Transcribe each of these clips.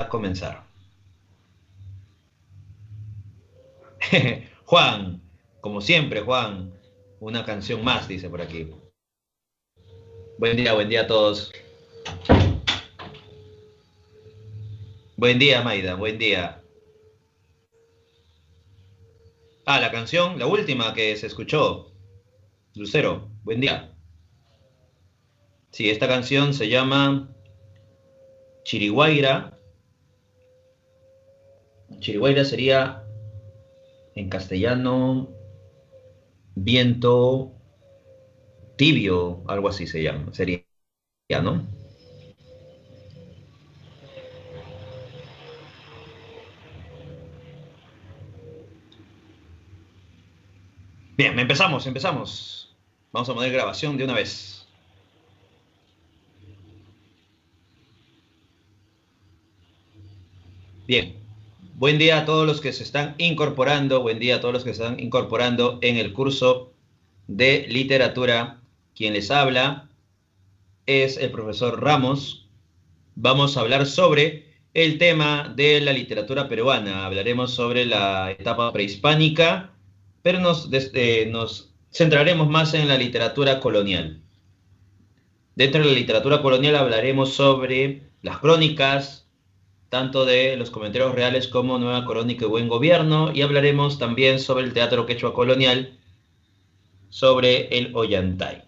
a comenzar. Juan, como siempre, Juan, una canción más, dice por aquí. Buen día a todos. Buen día, Maida, buen día. Ah, la canción, la última que se escuchó, Lucero, buen día. Sí, esta canción se llama Chiriguaira. Chiriguaira sería, en castellano, viento tibio, algo así se llama, sería, ¿no? Bien, empezamos. Vamos a poner grabación de una vez. Bien, buen día a todos los que se están incorporando, buen día a todos los que se están incorporando en el curso de literatura. Quien les habla es el profesor Ramos. Vamos a hablar sobre el tema de la literatura peruana. Hablaremos sobre la etapa prehispánica, pero nos centraremos más en la literatura colonial. Dentro de la literatura colonial hablaremos sobre las crónicas, tanto de los comentarios reales como Nueva Crónica y Buen Gobierno, y hablaremos también sobre el teatro quechua colonial, sobre el Ollantay.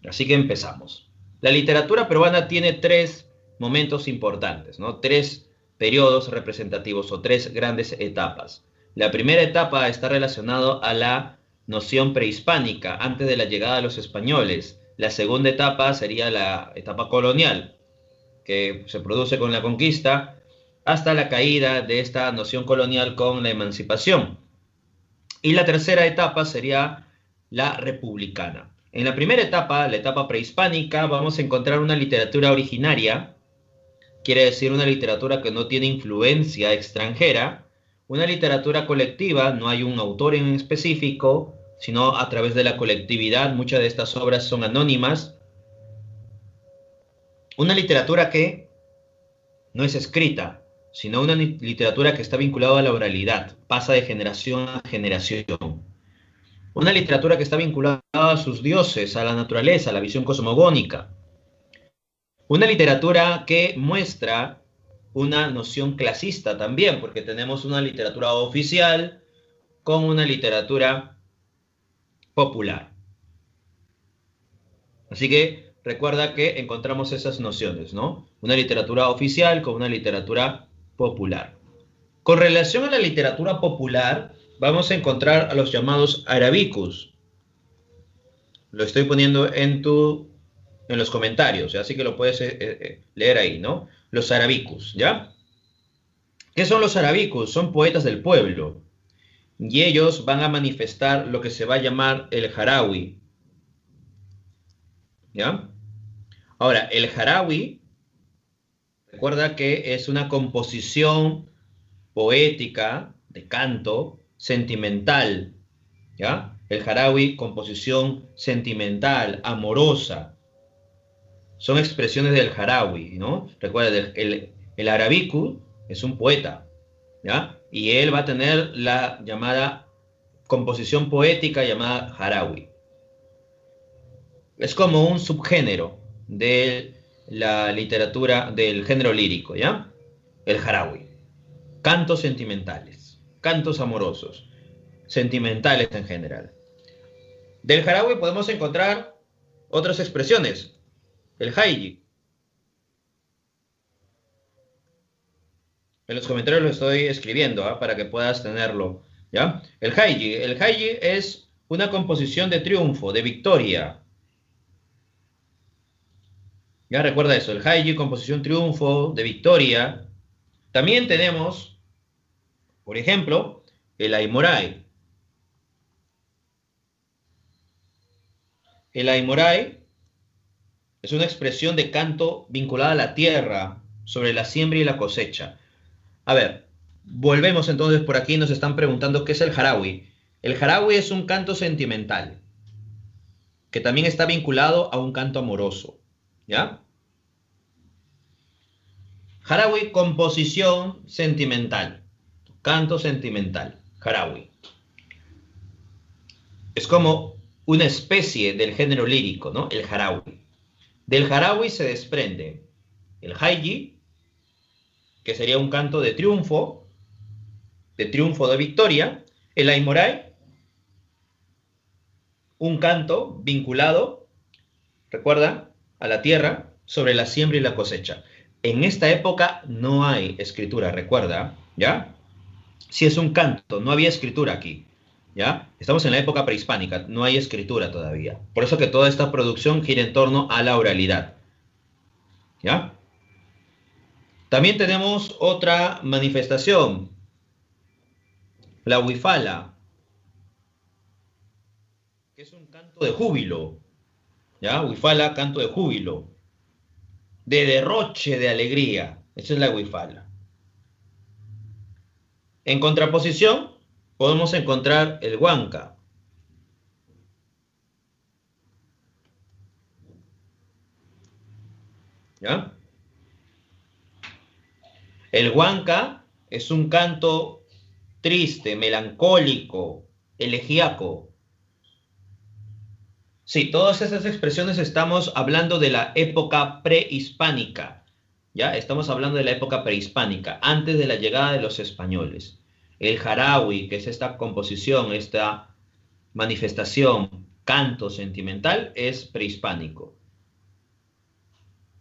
Así que empezamos. La literatura peruana tiene tres momentos importantes, ¿no? Tres periodos representativos o tres grandes etapas. La primera etapa está relacionada a la noción prehispánica, antes de la llegada de los españoles. La segunda etapa sería la etapa colonial, que se produce con la conquista, hasta la caída de esta noción colonial con la emancipación. Y la tercera etapa sería la republicana. En la primera etapa, la etapa prehispánica, vamos a encontrar una literatura originaria, quiere decir una literatura que no tiene influencia extranjera, una literatura colectiva, no hay un autor en específico, sino a través de la colectividad, muchas de estas obras son anónimas, una literatura que no es escrita, sino una literatura que está vinculada a la oralidad, pasa de generación a generación. Una literatura que está vinculada a sus dioses, a la naturaleza, a la visión cosmogónica. Una literatura que muestra una noción clasista también, porque tenemos una literatura oficial con una literatura popular. Así que recuerda que encontramos esas nociones, ¿no? Una literatura oficial con una literatura popular. Con relación a la literatura popular, vamos a encontrar a los llamados arabicus. Lo estoy poniendo en los comentarios, ¿ya? Así que lo puedes leer ahí, ¿no? Los arabicus, ¿ya? ¿Qué son los arabicus? Son poetas del pueblo. Y ellos van a manifestar lo que se va a llamar el jarawi, ¿ya? Ahora, el jarawi, recuerda que es una composición poética, de canto, sentimental, ¿ya? El jarawi, composición sentimental, amorosa, son expresiones del jarawi, ¿no? Recuerda, el arabiku es un poeta, ¿ya? Y él va a tener la llamada composición poética llamada jarawi. Es como un subgénero de la literatura del género lírico, ¿ya? El jarawi. Cantos sentimentales, cantos amorosos, sentimentales en general. Del jarawi podemos encontrar otras expresiones. El haiji. En los comentarios lo estoy escribiendo, ¿eh? Para que puedas tenerlo, ¿ya? El haiji. El haiji es una composición de triunfo, de victoria. Ya recuerda eso, el haiji, composición triunfo, de victoria. También tenemos, por ejemplo, el aimorai. El aimorai es una expresión de canto vinculada a la tierra, sobre la siembra y la cosecha. A ver, volvemos entonces por aquí, nos están preguntando qué es el jarawi. El jarawi es un canto sentimental, que también está vinculado a un canto amoroso, ¿ya? Jarawi, composición sentimental. Canto sentimental. Jarawi. Es como una especie del género lírico, ¿no? El jarawi. Del jarawi se desprende el hayji, que sería un canto de triunfo de victoria. El aimorai, un canto vinculado, recuerda, a la tierra, sobre la siembra y la cosecha. En esta época no hay escritura, recuerda, ¿ya? Si es un canto, no había escritura aquí, ¿ya? Estamos en la época prehispánica, no hay escritura todavía. Por eso que toda esta producción gira en torno a la oralidad, ¿ya? También tenemos otra manifestación, la huifala, que es un canto de júbilo, ¿ya? Huifala, canto de júbilo, de derroche de alegría. Esa es la huifala. En contraposición, podemos encontrar el huanca. ¿Ya? El huanca es un canto triste, melancólico, elegíaco. Sí, todas esas expresiones estamos hablando de la época prehispánica. ¿Ya? Estamos hablando de la época prehispánica, antes de la llegada de los españoles. El jarawi, que es esta composición, esta manifestación, canto sentimental, es prehispánico.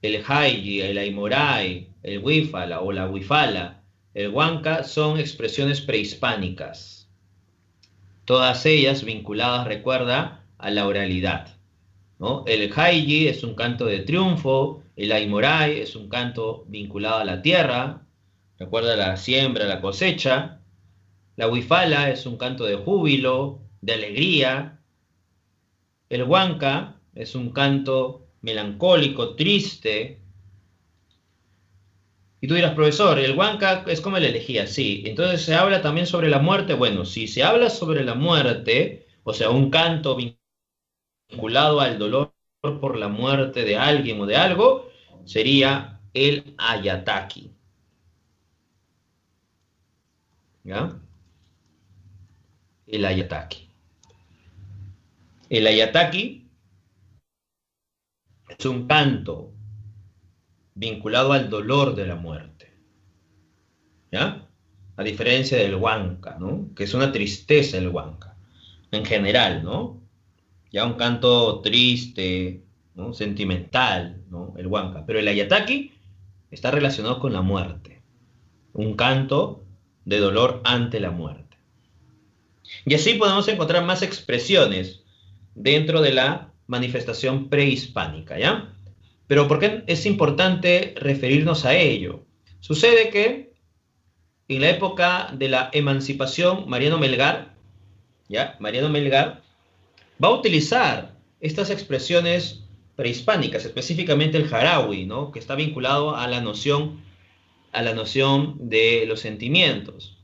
El hayji, el aimorai, el huifala o la huifala, el huanca son expresiones prehispánicas. Todas ellas vinculadas, recuerda, a la oralidad, ¿no? El hayji es un canto de triunfo, el aimorai es un canto vinculado a la tierra, recuerda la siembra, la cosecha. La huifala es un canto de júbilo, de alegría. El huanca es un canto melancólico, triste. Y tú dirás, profesor, el huanca es como la elegía, sí. Entonces se habla también sobre la muerte. Bueno, si se habla sobre la muerte, o sea, un canto vinculado al dolor por la muerte de alguien o de algo, sería el ayataki. ¿Ya? El ayataki. El ayataki es un canto vinculado al dolor de la muerte, ¿ya? A diferencia del huanca, ¿no? Que es una tristeza el huanca, en general, ¿no? Ya un canto triste, ¿no? Sentimental, ¿no? El huanca. Pero el ayataki está relacionado con la muerte, un canto de dolor ante la muerte. Y así podemos encontrar más expresiones dentro de la manifestación prehispánica, ¿ya? Pero ¿por qué es importante referirnos a ello? Sucede que en la época de la emancipación, Mariano Melgar, ¿ya? Mariano Melgar va a utilizar estas expresiones prehispánicas, específicamente el jarawi, ¿no? Que está vinculado a la noción de los sentimientos.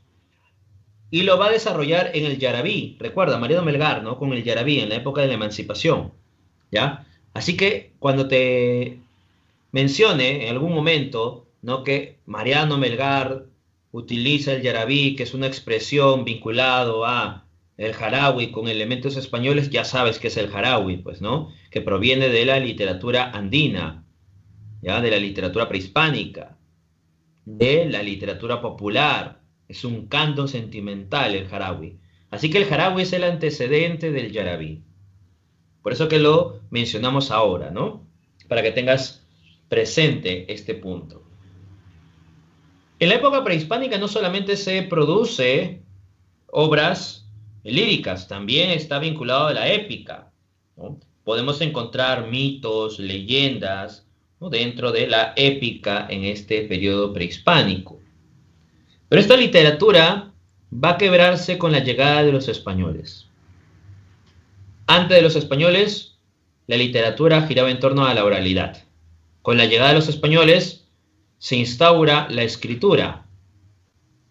Y lo va a desarrollar en el yarabí. Recuerda, Mariano Melgar, ¿no? Con el yarabí en la época de la emancipación, ¿ya? Así que cuando te mencione en algún momento, ¿no? Que Mariano Melgar utiliza el yarabí, que es una expresión vinculado a el jarawi con elementos españoles, ya sabes que es el jarawi, pues, ¿no? Que proviene de la literatura andina, ¿ya? De la literatura prehispánica, de la literatura popular. Es un canto sentimental el jarawi. Así que el jarawi es el antecedente del yarabí. Por eso que lo mencionamos ahora, ¿no? Para que tengas presente este punto. En la época prehispánica no solamente se produce obras líricas, también está vinculado a la épica, ¿no? Podemos encontrar mitos, leyendas, ¿no? Dentro de la épica en este periodo prehispánico. Pero esta literatura va a quebrarse con la llegada de los españoles. Antes de los españoles, la literatura giraba en torno a la oralidad. Con la llegada de los españoles, se instaura la escritura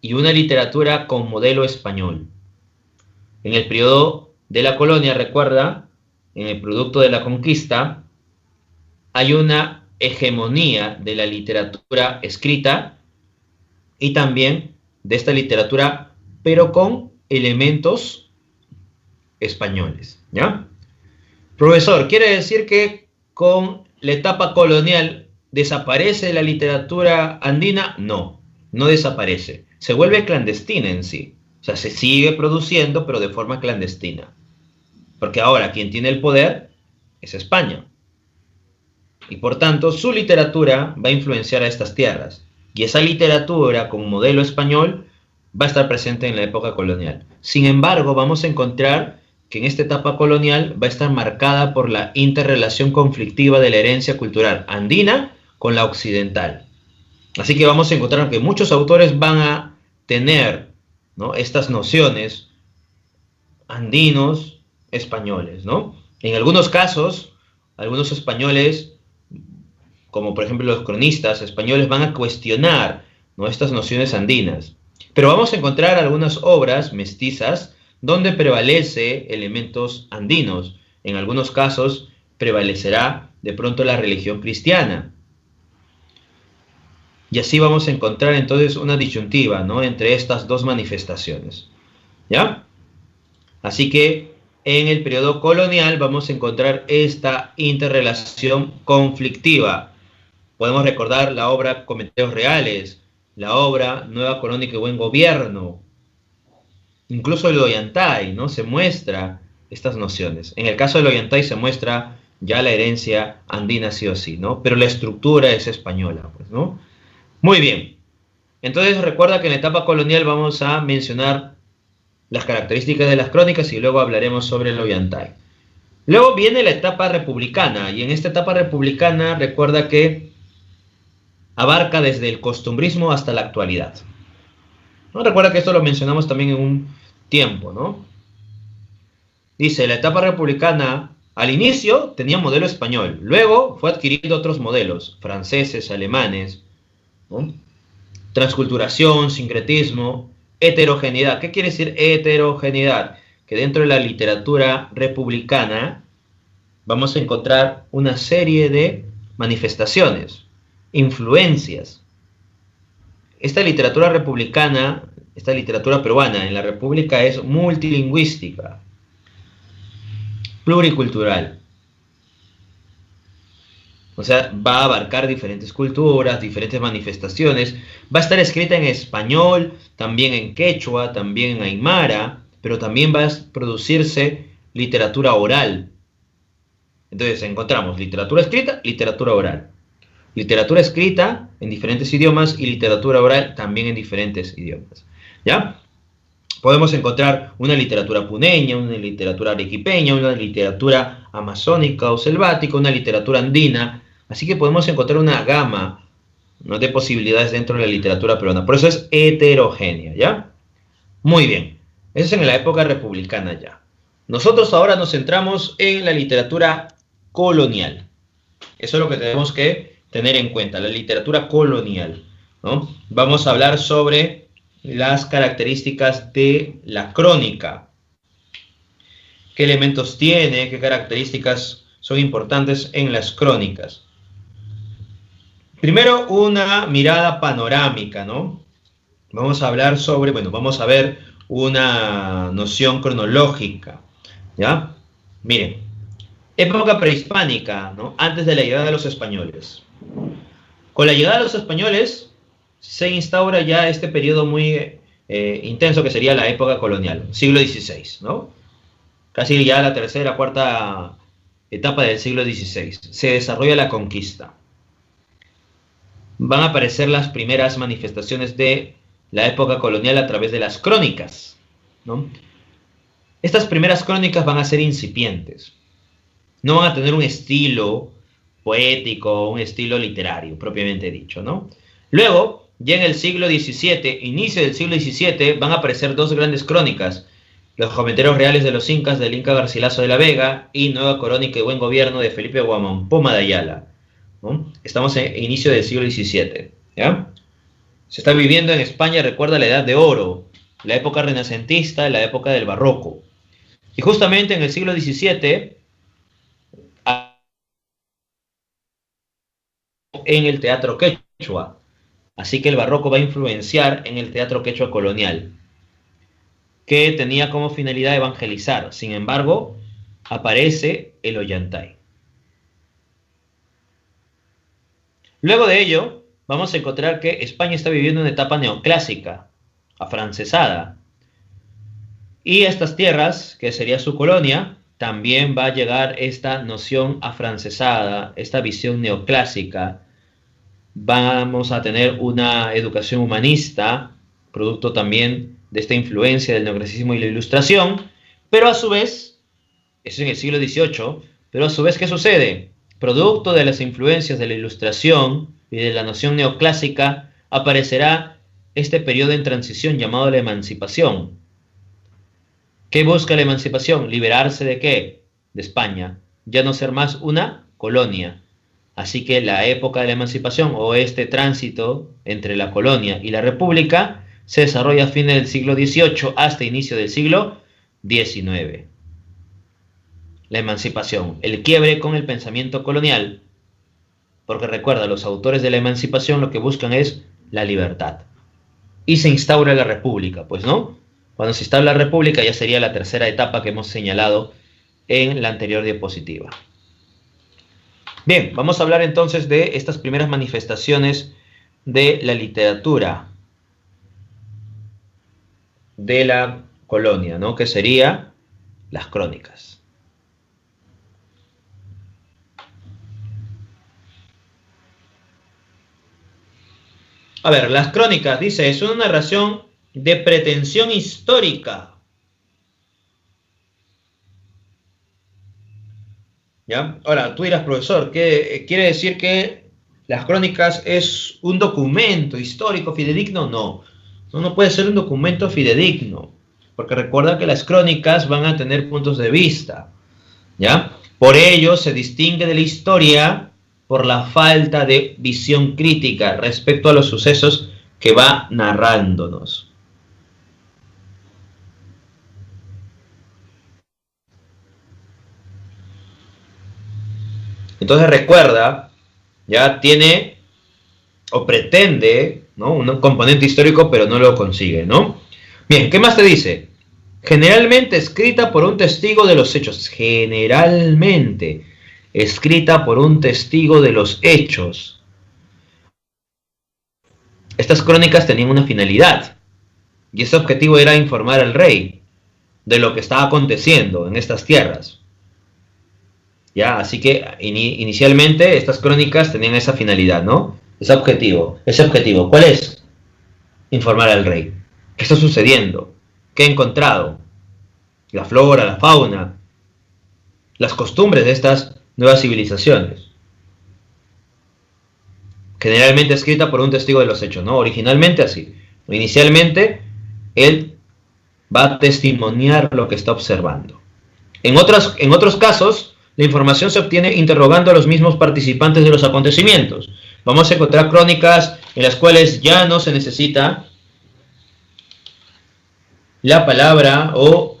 y una literatura con modelo español. En el periodo de la colonia, recuerda, en el producto de la conquista, hay una hegemonía de la literatura escrita y también de esta literatura, pero con elementos españoles, ¿ya? Profesor, ¿quiere decir que con la etapa colonial desaparece la literatura andina? No, no desaparece. Se vuelve clandestina en sí. O sea, se sigue produciendo, pero de forma clandestina. Porque ahora quien tiene el poder es España. Y por tanto, su literatura va a influenciar a estas tierras. Y esa literatura, con modelo español, va a estar presente en la época colonial. Sin embargo, vamos a encontrar que en esta etapa colonial va a estar marcada por la interrelación conflictiva de la herencia cultural andina con la occidental. Así que vamos a encontrar que muchos autores van a tener, ¿no?, estas nociones andinos españoles, ¿no? En algunos casos, algunos españoles, como por ejemplo los cronistas españoles, van a cuestionar, ¿no?, estas nociones andinas. Pero vamos a encontrar algunas obras mestizas donde prevalece elementos andinos. En algunos casos prevalecerá de pronto la religión cristiana. Y así vamos a encontrar entonces una disyuntiva, ¿no?, entre estas dos manifestaciones. ¿Ya? Así que en el periodo colonial vamos a encontrar esta interrelación conflictiva. Podemos recordar la obra Comentarios Reales, la obra Nueva Crónica y Buen Gobierno. Incluso el Ollantay, ¿no?, se muestra estas nociones. En el caso del Ollantay se muestra ya la herencia andina sí o sí, ¿no? Pero la estructura es española, pues, ¿no? Muy bien. Entonces recuerda que en la etapa colonial vamos a mencionar las características de las crónicas y luego hablaremos sobre el Ollantay. Luego viene la etapa republicana, y en esta etapa republicana recuerda que abarca desde el costumbrismo hasta la actualidad, ¿no? Recuerda que esto lo mencionamos también en un tiempo, ¿no? Dice, la etapa republicana al inicio tenía modelo español, luego fue adquiriendo otros modelos, franceses, alemanes, ¿no? Transculturación, sincretismo, heterogeneidad. ¿Qué quiere decir heterogeneidad? Que dentro de la literatura republicana vamos a encontrar una serie de manifestaciones, influencias. Esta literatura republicana, esta literatura peruana en la República es multilingüística, pluricultural. O sea, va a abarcar diferentes culturas, diferentes manifestaciones. Va a estar escrita en español, también en quechua, también en aymara, pero también va a producirse literatura oral. Entonces encontramos literatura escrita, literatura oral. Literatura escrita en diferentes idiomas y literatura oral también en diferentes idiomas. ¿Ya? Podemos encontrar una literatura puneña, una literatura arequipeña, una literatura amazónica o selvática, una literatura andina. Así que podemos encontrar una gama, ¿no?, de posibilidades dentro de la literatura peruana. Por eso es heterogénea, ¿ya? Muy bien. Eso es en la época republicana ya. Nosotros ahora nos centramos en la literatura colonial. Eso es lo que tenemos que tener en cuenta, la literatura colonial, ¿no? Vamos a hablar sobre las características de la crónica. ¿Qué elementos tiene? ¿Qué características son importantes en las crónicas? Primero, una mirada panorámica, ¿no? Vamos a hablar sobre, bueno, vamos a ver una noción cronológica, ¿ya? Miren, época prehispánica, ¿no?, antes de la llegada de los españoles. Con la llegada de los españoles se instaura ya este periodo muy intenso que sería la época colonial, siglo XVI, ¿no? Casi ya la tercera, cuarta etapa del siglo XVI. Se desarrolla la conquista. Van a aparecer las primeras manifestaciones de la época colonial a través de las crónicas, ¿no? Estas primeras crónicas van a ser incipientes. No van a tener un estilo poético, un estilo literario, propiamente dicho, ¿no? Luego, ya en el siglo XVII, inicio del siglo XVII, van a aparecer dos grandes crónicas: los Comentarios Reales de los Incas del Inca Garcilaso de la Vega y Nueva Crónica y Buen Gobierno de Felipe Guamampoma de Ayala, ¿no? Estamos en inicio del siglo XVII, ¿ya? Se está viviendo en España, recuerda, la Edad de Oro, la época renacentista, la época del Barroco. Y justamente en el siglo XVII en el teatro quechua. Así que el barroco va a influenciar en el teatro quechua colonial, que tenía como finalidad evangelizar. Sin embargo, aparece el Ollantay. Luego de ello, vamos a encontrar que España está viviendo una etapa neoclásica, afrancesada. Y estas tierras, que sería su colonia, también va a llegar esta noción afrancesada, esta visión neoclásica. Vamos a tener una educación humanista, producto también de esta influencia del neoclasicismo y la ilustración, pero a su vez, eso en el siglo XVIII, pero a su vez, ¿qué sucede? Producto de las influencias de la ilustración y de la noción neoclásica, aparecerá este periodo en transición llamado la emancipación. ¿Qué busca la emancipación? ¿Liberarse de qué? De España, ya no ser más una colonia. Así que la época de la emancipación, o este tránsito entre la colonia y la república, se desarrolla a fines del siglo XVIII hasta inicio del siglo XIX. La emancipación, el quiebre con el pensamiento colonial, porque recuerda, los autores de la emancipación lo que buscan es la libertad. Y se instaura la república, pues no. Cuando se instaura la república ya sería la tercera etapa que hemos señalado en la anterior diapositiva. Bien, vamos a hablar entonces de estas primeras manifestaciones de la literatura de la colonia, ¿no? Que sería las crónicas. A ver, las crónicas, dice, es una narración de pretensión histórica. ¿Ya? Ahora, tú dirás, profesor, ¿qué quiere decir que las crónicas es un documento histórico fidedigno? No, no puede ser un documento fidedigno, porque recuerda que las crónicas van a tener puntos de vista, ¿ya? Por ello se distingue de la historia por la falta de visión crítica respecto a los sucesos que va narrándonos. Entonces recuerda, ya tiene o pretende, ¿no?, un componente histórico, pero no lo consigue, ¿no? Bien, ¿qué más te dice? Generalmente escrita por un testigo de los hechos. Generalmente escrita por un testigo de los hechos. Estas crónicas tenían una finalidad, y ese objetivo era informar al rey de lo que estaba aconteciendo en estas tierras. ¿Ya? Así que inicialmente estas crónicas tenían esa finalidad, ¿no? Ese objetivo. ¿Cuál es? Informar al rey. ¿Qué está sucediendo? ¿Qué ha encontrado? La flora, la fauna, las costumbres de estas nuevas civilizaciones. Generalmente escrita por un testigo de los hechos, ¿no? Originalmente así. Inicialmente, él va a testimoniar lo que está observando. En otros casos, la información se obtiene interrogando a los mismos participantes de los acontecimientos. Vamos a encontrar crónicas en las cuales ya no se necesita la palabra o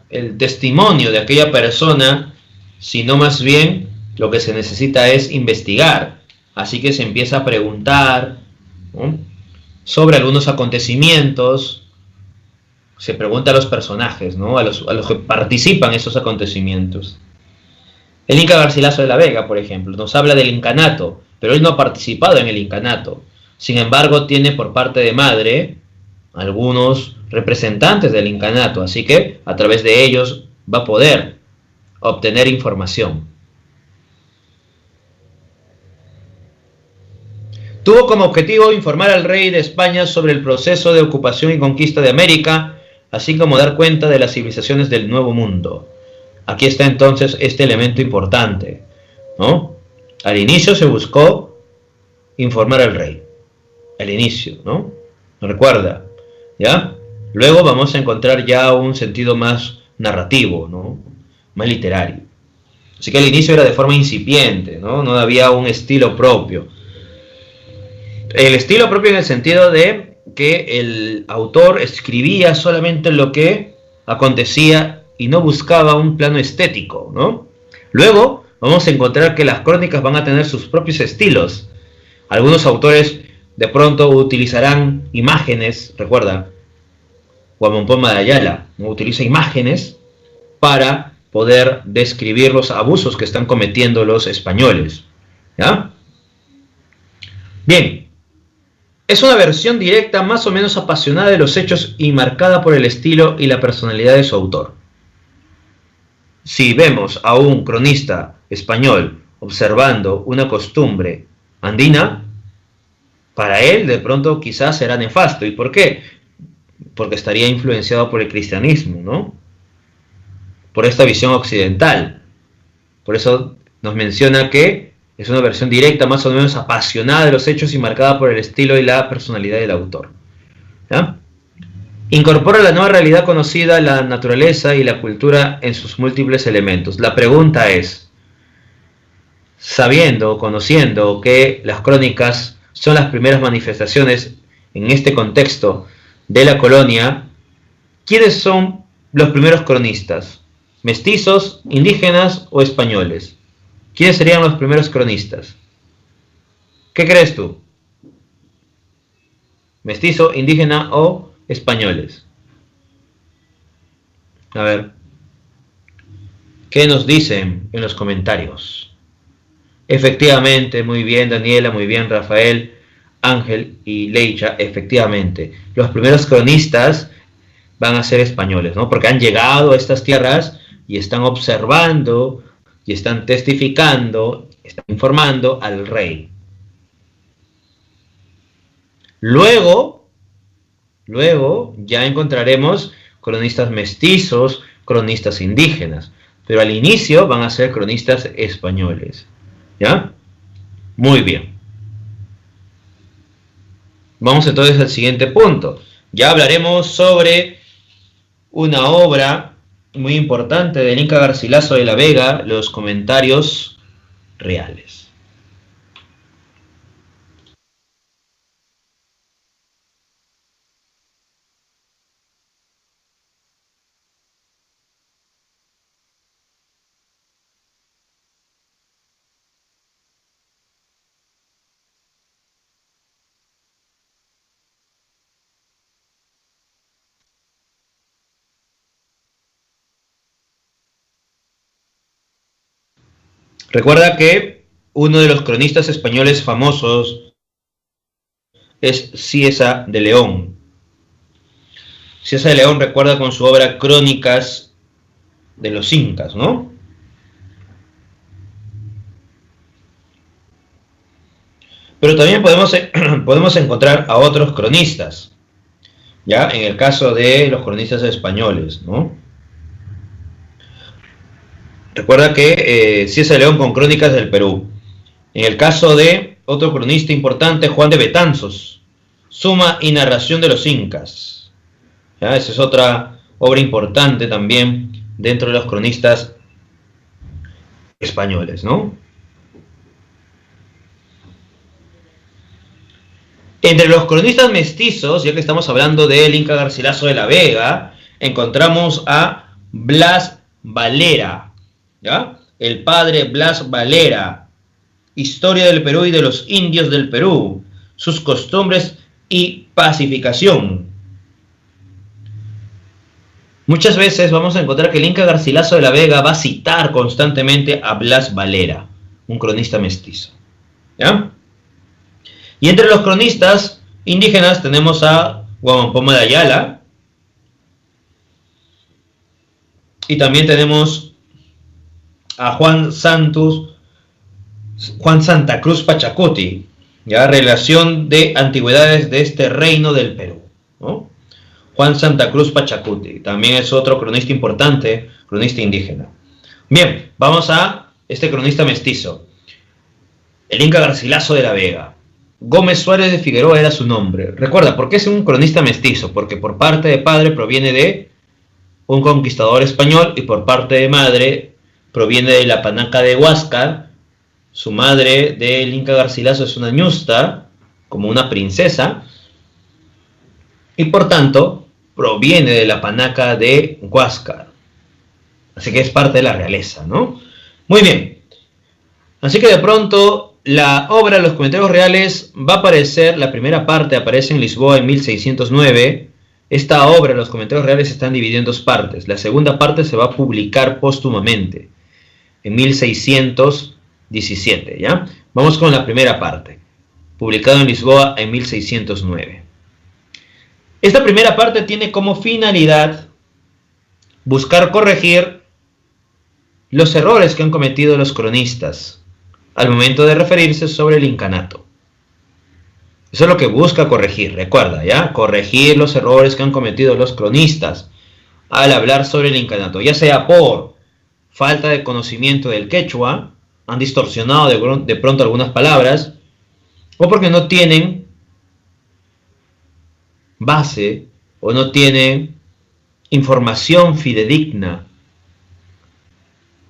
el testimonio de aquella persona, sino más bien lo que se necesita es investigar. Así que se empieza a preguntar, ¿no?, sobre algunos acontecimientos. Se pregunta a los personajes, ¿no?, a los que participan en esos acontecimientos. El Inca Garcilaso de la Vega, por ejemplo, nos habla del incanato, pero él no ha participado en el incanato. Sin embargo, tiene por parte de madre algunos representantes del incanato, así que a través de ellos va a poder obtener información. Tuvo como objetivo informar al rey de España sobre el proceso de ocupación y conquista de América, así como dar cuenta de las civilizaciones del Nuevo Mundo. Aquí está entonces este elemento importante, ¿no? Al inicio se buscó informar al rey. Al inicio, ¿no? ¿Recuerda? ¿Ya? Luego vamos a encontrar ya un sentido más narrativo, ¿no?, más literario. Así que al inicio era de forma incipiente, ¿no? No había un estilo propio. El estilo propio en el sentido de que el autor escribía solamente lo que acontecía y no buscaba un plano estético, ¿no? Luego vamos a encontrar que las crónicas van a tener sus propios estilos, Algunos autores de pronto utilizarán imágenes, recuerda, Guamampoma de Ayala utiliza imágenes para poder describir los abusos que están cometiendo los españoles. ¿Ya? Bien, es una versión directa más o menos apasionada de los hechos y marcada por el estilo y la personalidad de su autor. Si vemos a un cronista español observando una costumbre andina, para él de pronto quizás será nefasto. ¿Y por qué? Porque estaría influenciado por el cristianismo, ¿no? Por esta visión occidental. Por eso nos menciona que es una versión directa, más o menos apasionada de los hechos y marcada por el estilo y la personalidad del autor. ¿Ya? Incorpora la nueva realidad conocida, la naturaleza y la cultura en sus múltiples elementos. La pregunta es, sabiendo, conociendo que las crónicas son las primeras manifestaciones en este contexto de la colonia, ¿quiénes son los primeros cronistas? ¿Mestizos, indígenas o españoles? ¿Quiénes serían los primeros cronistas? ¿Qué crees tú? ¿Mestizo, indígena o españoles? A ver, ¿qué nos dicen en los comentarios? Efectivamente, muy bien Daniela, muy bien Rafael, Ángel y Leicha, efectivamente. Los primeros cronistas van a ser españoles, ¿no? Porque han llegado a estas tierras y están observando y están testificando, están informando al rey. Luego ya encontraremos cronistas mestizos, cronistas indígenas, pero al inicio van a ser cronistas españoles. ¿Ya? Muy bien. Vamos entonces al siguiente punto. Ya hablaremos sobre una obra muy importante del Inca Garcilaso de la Vega, los comentarios reales. Recuerda que uno de los cronistas españoles famosos es Cieza de León. Cieza de León recuerda con su obra Crónicas de los Incas, ¿no? Pero también podemos encontrar a otros cronistas, ¿ya? En el caso de los cronistas españoles, ¿no? Recuerda que Cieza de León con Crónicas del Perú. En el caso de otro cronista importante, Juan de Betanzos, Suma y Narración de los Incas. ¿Ya? Esa es otra obra importante también dentro de los cronistas españoles, ¿no? Entre los cronistas mestizos, ya que estamos hablando del Inca Garcilaso de la Vega, encontramos a Blas Valera, ¿ya? El padre Blas Valera, Historia del Perú y de los indios del Perú, sus costumbres y pacificación. Muchas veces vamos a encontrar que el Inca Garcilaso de la Vega va a citar constantemente a Blas Valera, un cronista mestizo, ¿ya? Y entre los cronistas indígenas tenemos a Guamampoma de Ayala, y también tenemos a Juan Santa Cruz Pachacuti, ya, relación de antigüedades de este reino del Perú, ¿no? Juan Santa Cruz Pachacuti, también es otro cronista importante, cronista indígena. Bien, vamos a este cronista mestizo, el Inca Garcilaso de la Vega. Gómez Suárez de Figueroa era su nombre. Recuerda, ¿por qué es un cronista mestizo? Porque por parte de padre proviene de un conquistador español y por parte de madre proviene de la panaca de Huáscar. Su madre del Inca Garcilaso es una ñusta, como una princesa, y por tanto proviene de la panaca de Huáscar. Así que es parte de la realeza, ¿no? Muy bien. Así que de pronto la obra Los Comentarios Reales va a aparecer, la primera parte aparece en Lisboa en 1609. Esta obra, Los Comentarios Reales, están divididos en dos partes. La segunda parte se va a publicar póstumamente en 1617, ¿ya? Vamos con la primera parte, publicado en Lisboa en 1609. Esta primera parte tiene como finalidad buscar corregir los errores que han cometido los cronistas al momento de referirse sobre el incanato. Eso es lo que busca corregir, recuerda, ¿ya? Corregir los errores que han cometido los cronistas al hablar sobre el incanato, ya sea por falta de conocimiento del quechua, han distorsionado de pronto algunas palabras, o porque no tienen base o no tienen información fidedigna,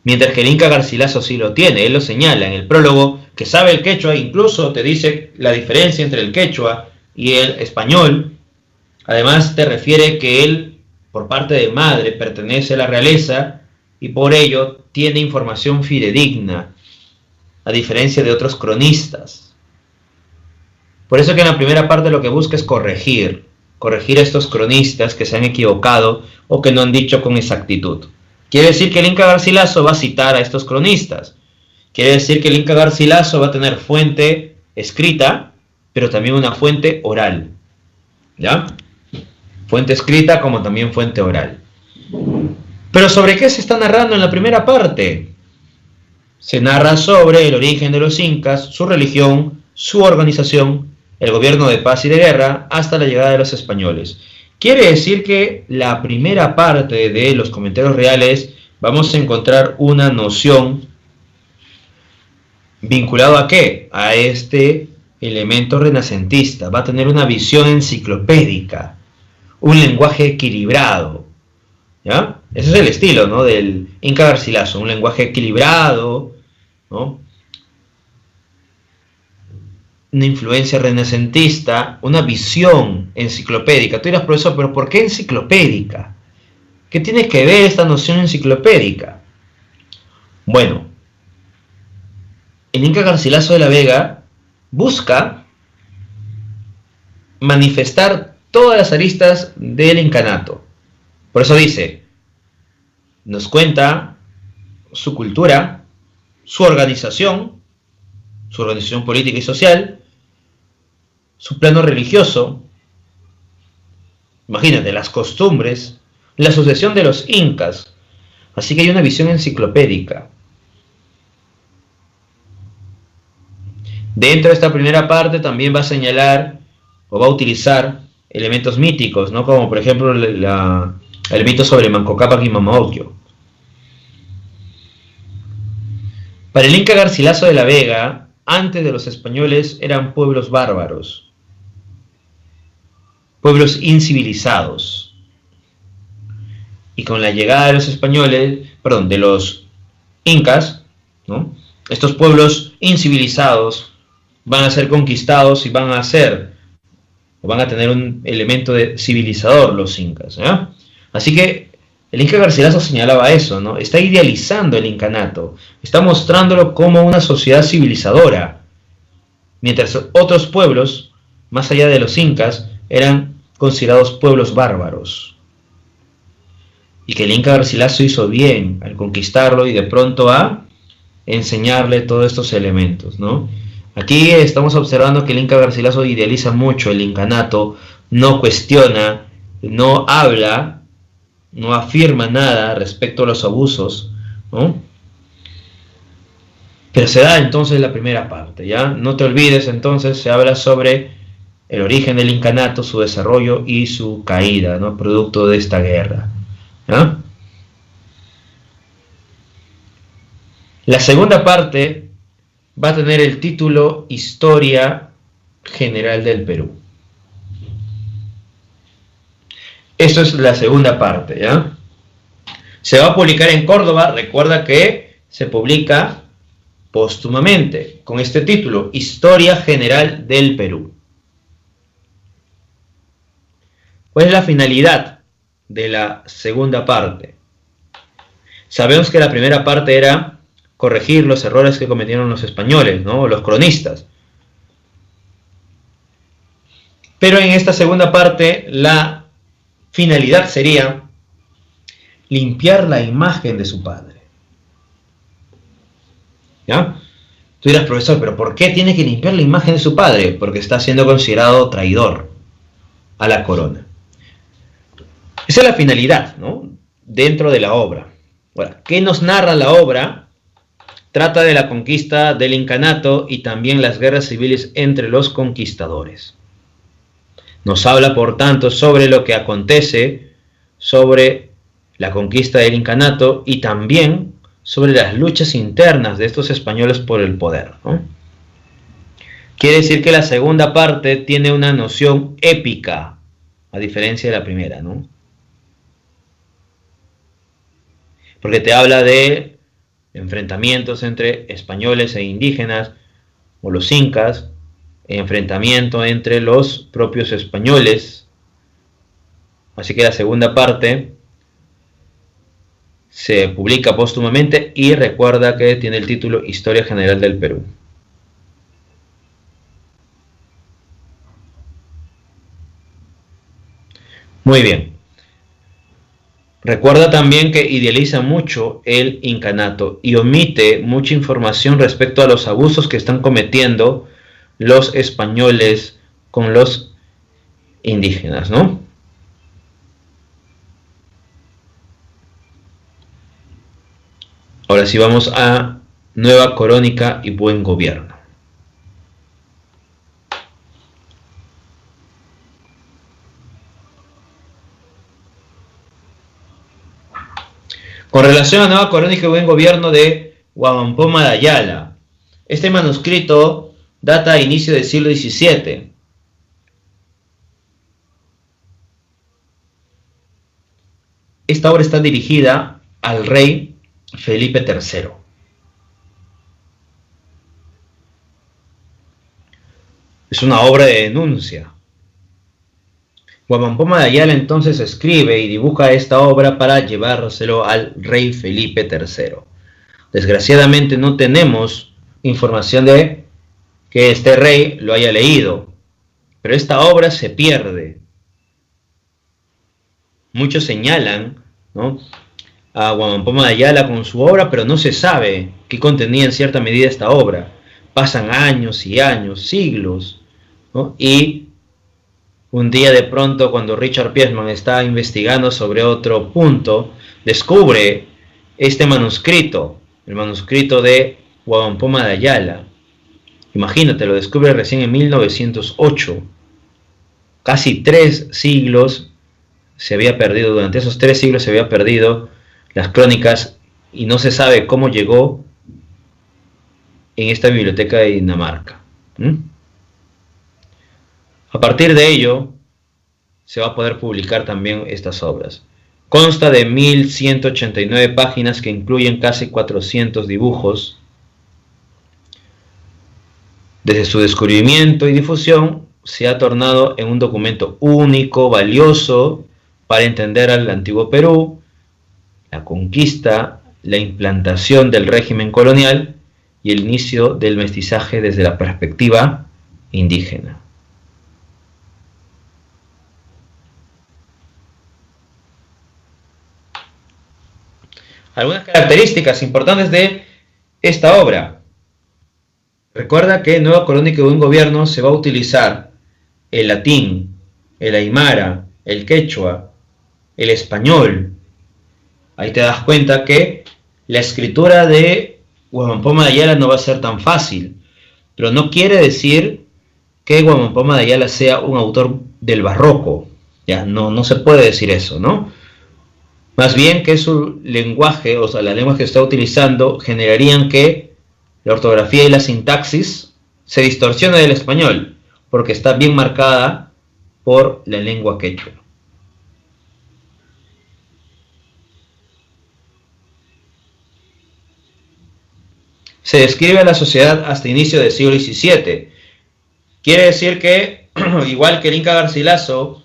mientras que el Inca Garcilaso sí lo tiene. Él lo señala en el prólogo, que sabe el quechua, incluso te dice la diferencia entre el quechua y el español. Además te refiere que él, por parte de madre, pertenece a la realeza y por ello tiene información fidedigna, a diferencia de otros cronistas. Por eso que en la primera parte lo que busca es corregir a estos cronistas que se han equivocado o que no han dicho con exactitud. Quiere decir que el Inca Garcilaso va a citar a estos cronistas. Quiere decir que el Inca Garcilaso va a tener fuente escrita, pero también una fuente oral, ¿ya? Fuente escrita como también fuente oral. Pero ¿sobre qué se está narrando en la primera parte? Se narra sobre el origen de los incas, su religión, su organización, el gobierno de paz y de guerra, hasta la llegada de los españoles. Quiere decir que la primera parte de los Comentarios Reales vamos a encontrar una noción vinculado a ¿qué? A este elemento renacentista. Va a tener una visión enciclopédica, un lenguaje equilibrado, ¿ya? Ese es el estilo, ¿no?, del Inca Garcilaso, un lenguaje equilibrado, ¿no?, una influencia renacentista, una visión enciclopédica. Tú dirás, profesor, pero ¿por qué enciclopédica? ¿Qué tiene que ver esta noción enciclopédica? Bueno, el Inca Garcilaso de la Vega busca manifestar todas las aristas del incanato. Por eso dice, nos cuenta su cultura, su organización política y social, su plano religioso, imagínate, las costumbres, la sucesión de los incas. Así que hay una visión enciclopédica. Dentro de esta primera parte también va a señalar o va a utilizar elementos míticos, ¿no?, como por ejemplo el mito sobre Manco Cápac y Mamaocllo. Para el Inca Garcilaso de la Vega, antes de los españoles eran pueblos bárbaros, pueblos incivilizados. Y con la llegada de los españoles, de los incas, ¿no?, estos pueblos incivilizados van a ser conquistados y van a tener un elemento de civilizador los incas, ¿ya? Así que el Inca Garcilaso señalaba eso, ¿no? Está idealizando el incanato, está mostrándolo como una sociedad civilizadora, mientras otros pueblos, más allá de los incas, eran considerados pueblos bárbaros. Y que el Inca Garcilaso hizo bien al conquistarlo y de pronto a enseñarle todos estos elementos, ¿no? Aquí estamos observando que el Inca Garcilaso idealiza mucho el incanato, no cuestiona, no habla, no afirma nada respecto a los abusos, ¿no? Pero se da entonces la primera parte, ¿ya? No te olvides, entonces se habla sobre el origen del incanato, su desarrollo y su caída, ¿no?, producto de esta guerra, ¿ya? La segunda parte va a tener el título Historia General del Perú. Eso es la segunda parte, ¿ya? Se va a publicar en Córdoba. Recuerda que se publica póstumamente con este título, Historia General del Perú. ¿Cuál es la finalidad de la segunda parte? Sabemos que la primera parte era corregir los errores que cometieron los españoles, ¿no? Los cronistas. Pero en esta segunda parte la finalidad sería limpiar la imagen de su padre. ¿Ya? Tú dirás, profesor, ¿pero por qué tiene que limpiar la imagen de su padre? Porque está siendo considerado traidor a la corona. Esa es la finalidad, ¿no? Dentro de la obra. Ahora, ¿qué nos narra la obra? Trata de la conquista del incanato y también las guerras civiles entre los conquistadores. Nos habla, por tanto, sobre lo que acontece sobre la conquista del incanato y también sobre las luchas internas de estos españoles por el poder, ¿no? Quiere decir que la segunda parte tiene una noción épica, a diferencia de la primera, ¿no? Porque te habla de enfrentamientos entre españoles e indígenas, o los incas, enfrentamiento entre los propios españoles. Así que la segunda parte se publica póstumamente y recuerda que tiene el título Historia General del Perú. Muy bien. Recuerda también que idealiza mucho el incanato y omite mucha información respecto a los abusos que están cometiendo los españoles con los indígenas, ¿no? Ahora sí vamos a Nueva Crónica y Buen Gobierno. Con relación a Nueva Crónica y Buen Gobierno de Huamampoma de Ayala, este manuscrito data a inicio del siglo XVII. Esta obra está dirigida al rey Felipe III. Es una obra de denuncia. Huamampoma de Ayala entonces escribe y dibuja esta obra para llevárselo al rey Felipe III. Desgraciadamente no tenemos información de que este rey lo haya leído, pero esta obra se pierde. Muchos señalan, ¿no?, a Huamampoma de Ayala con su obra, pero no se sabe qué contenía en cierta medida esta obra. Pasan años y años, siglos, ¿no? Y un día de pronto, cuando Richard Piesman está investigando sobre otro punto, descubre este manuscrito, el manuscrito de Huamampoma de Ayala. Imagínate, lo descubre recién en 1908. Casi 3 siglos se había perdido, durante esos 3 siglos se había perdido las crónicas y no se sabe cómo llegó en esta biblioteca de Dinamarca. A partir de ello se va a poder publicar también estas obras. Consta de 1189 páginas que incluyen casi 400 dibujos. Desde su descubrimiento y difusión se ha tornado en un documento único, valioso para entender al antiguo Perú, la conquista, la implantación del régimen colonial y el inicio del mestizaje desde la perspectiva indígena. Algunas características importantes de esta obra. Recuerda que en Nueva Crónica y Buen Gobierno se va a utilizar el latín, el aymara, el quechua, el español. Ahí te das cuenta que la escritura de Huamampoma de Ayala no va a ser tan fácil, pero no quiere decir que Huamampoma de Ayala sea un autor del barroco. Ya no se puede decir eso, ¿no? Más bien que su lenguaje, o sea, las lenguas que está utilizando, generarían que la ortografía y la sintaxis se distorsione del español, porque está bien marcada por la lengua quechua. Se describe a la sociedad hasta inicio del siglo XVII. Quiere decir que, igual que el Inca Garcilaso,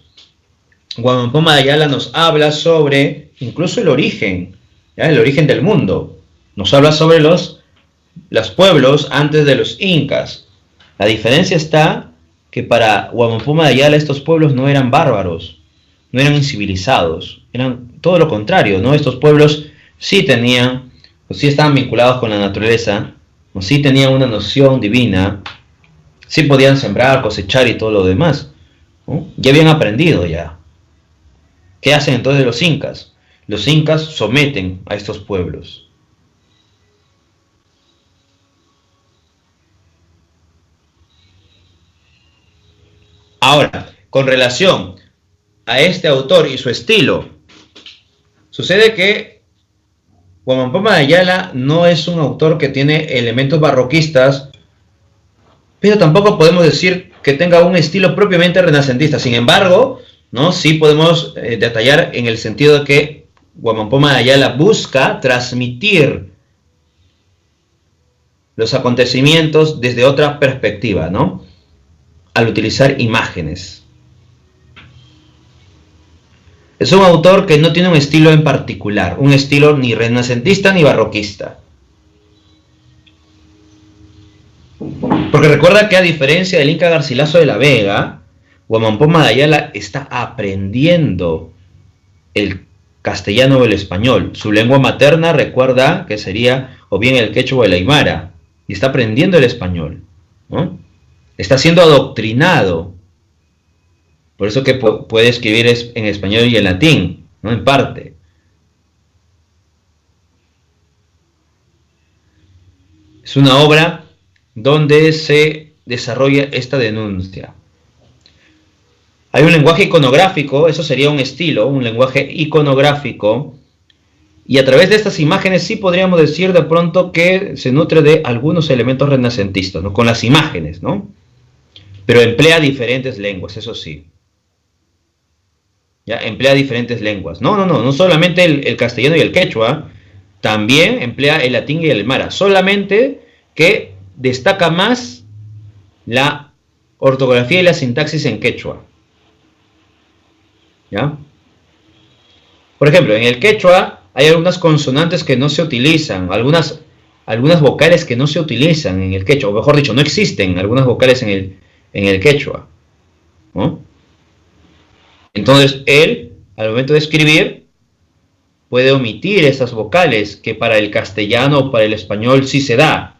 Huamampoma de Ayala nos habla sobre incluso el origen, ¿ya?, el origen del mundo. Nos habla sobre los los pueblos antes de los incas. La diferencia está que para Huamampoma de Ayala estos pueblos no eran bárbaros, no eran incivilizados, eran todo lo contrario, ¿no? Estos pueblos sí tenían, o sí estaban vinculados con la naturaleza, o sí tenían una noción divina, sí podían sembrar, cosechar y todo lo demás, ¿no? Ya habían aprendido ya. ¿Qué hacen entonces los incas? Los incas someten a estos pueblos. Ahora, con relación a este autor y su estilo, sucede que Huamampoma de Ayala no es un autor que tiene elementos barroquistas, pero tampoco podemos decir que tenga un estilo propiamente renacentista. Sin embargo, ¿no? Sí podemos detallar en el sentido de que Huamampoma de Ayala busca transmitir los acontecimientos desde otra perspectiva, ¿no? Al utilizar imágenes. Es un autor que no tiene un estilo en particular, un estilo ni renacentista ni barroquista. Porque recuerda que a diferencia del Inca Garcilaso de la Vega, Huamampoma de Ayala está aprendiendo el castellano o el español. Su lengua materna, recuerda que sería o bien el quechua o el aymara, y está aprendiendo el español, ¿no? Está siendo adoctrinado. Por eso que puede escribir en español y en latín, ¿no? En parte. Es una obra donde se desarrolla esta denuncia. Hay un lenguaje iconográfico, eso sería un estilo, un lenguaje iconográfico, y a través de estas imágenes sí podríamos decir de pronto que se nutre de algunos elementos renacentistas, ¿no? Con las imágenes, ¿no? Pero emplea diferentes lenguas, eso sí. Ya, emplea diferentes lenguas. No solamente el castellano y el quechua, también emplea el latín y el aymara, solamente que destaca más la ortografía y la sintaxis en quechua. ¿Ya? Por ejemplo, en el quechua hay algunas consonantes que no se utilizan, algunas vocales que no se utilizan en el quechua, o mejor dicho, no existen algunas vocales en el quechua, ¿no? Entonces, él, al momento de escribir, puede omitir esas vocales que para el castellano o para el español sí se da,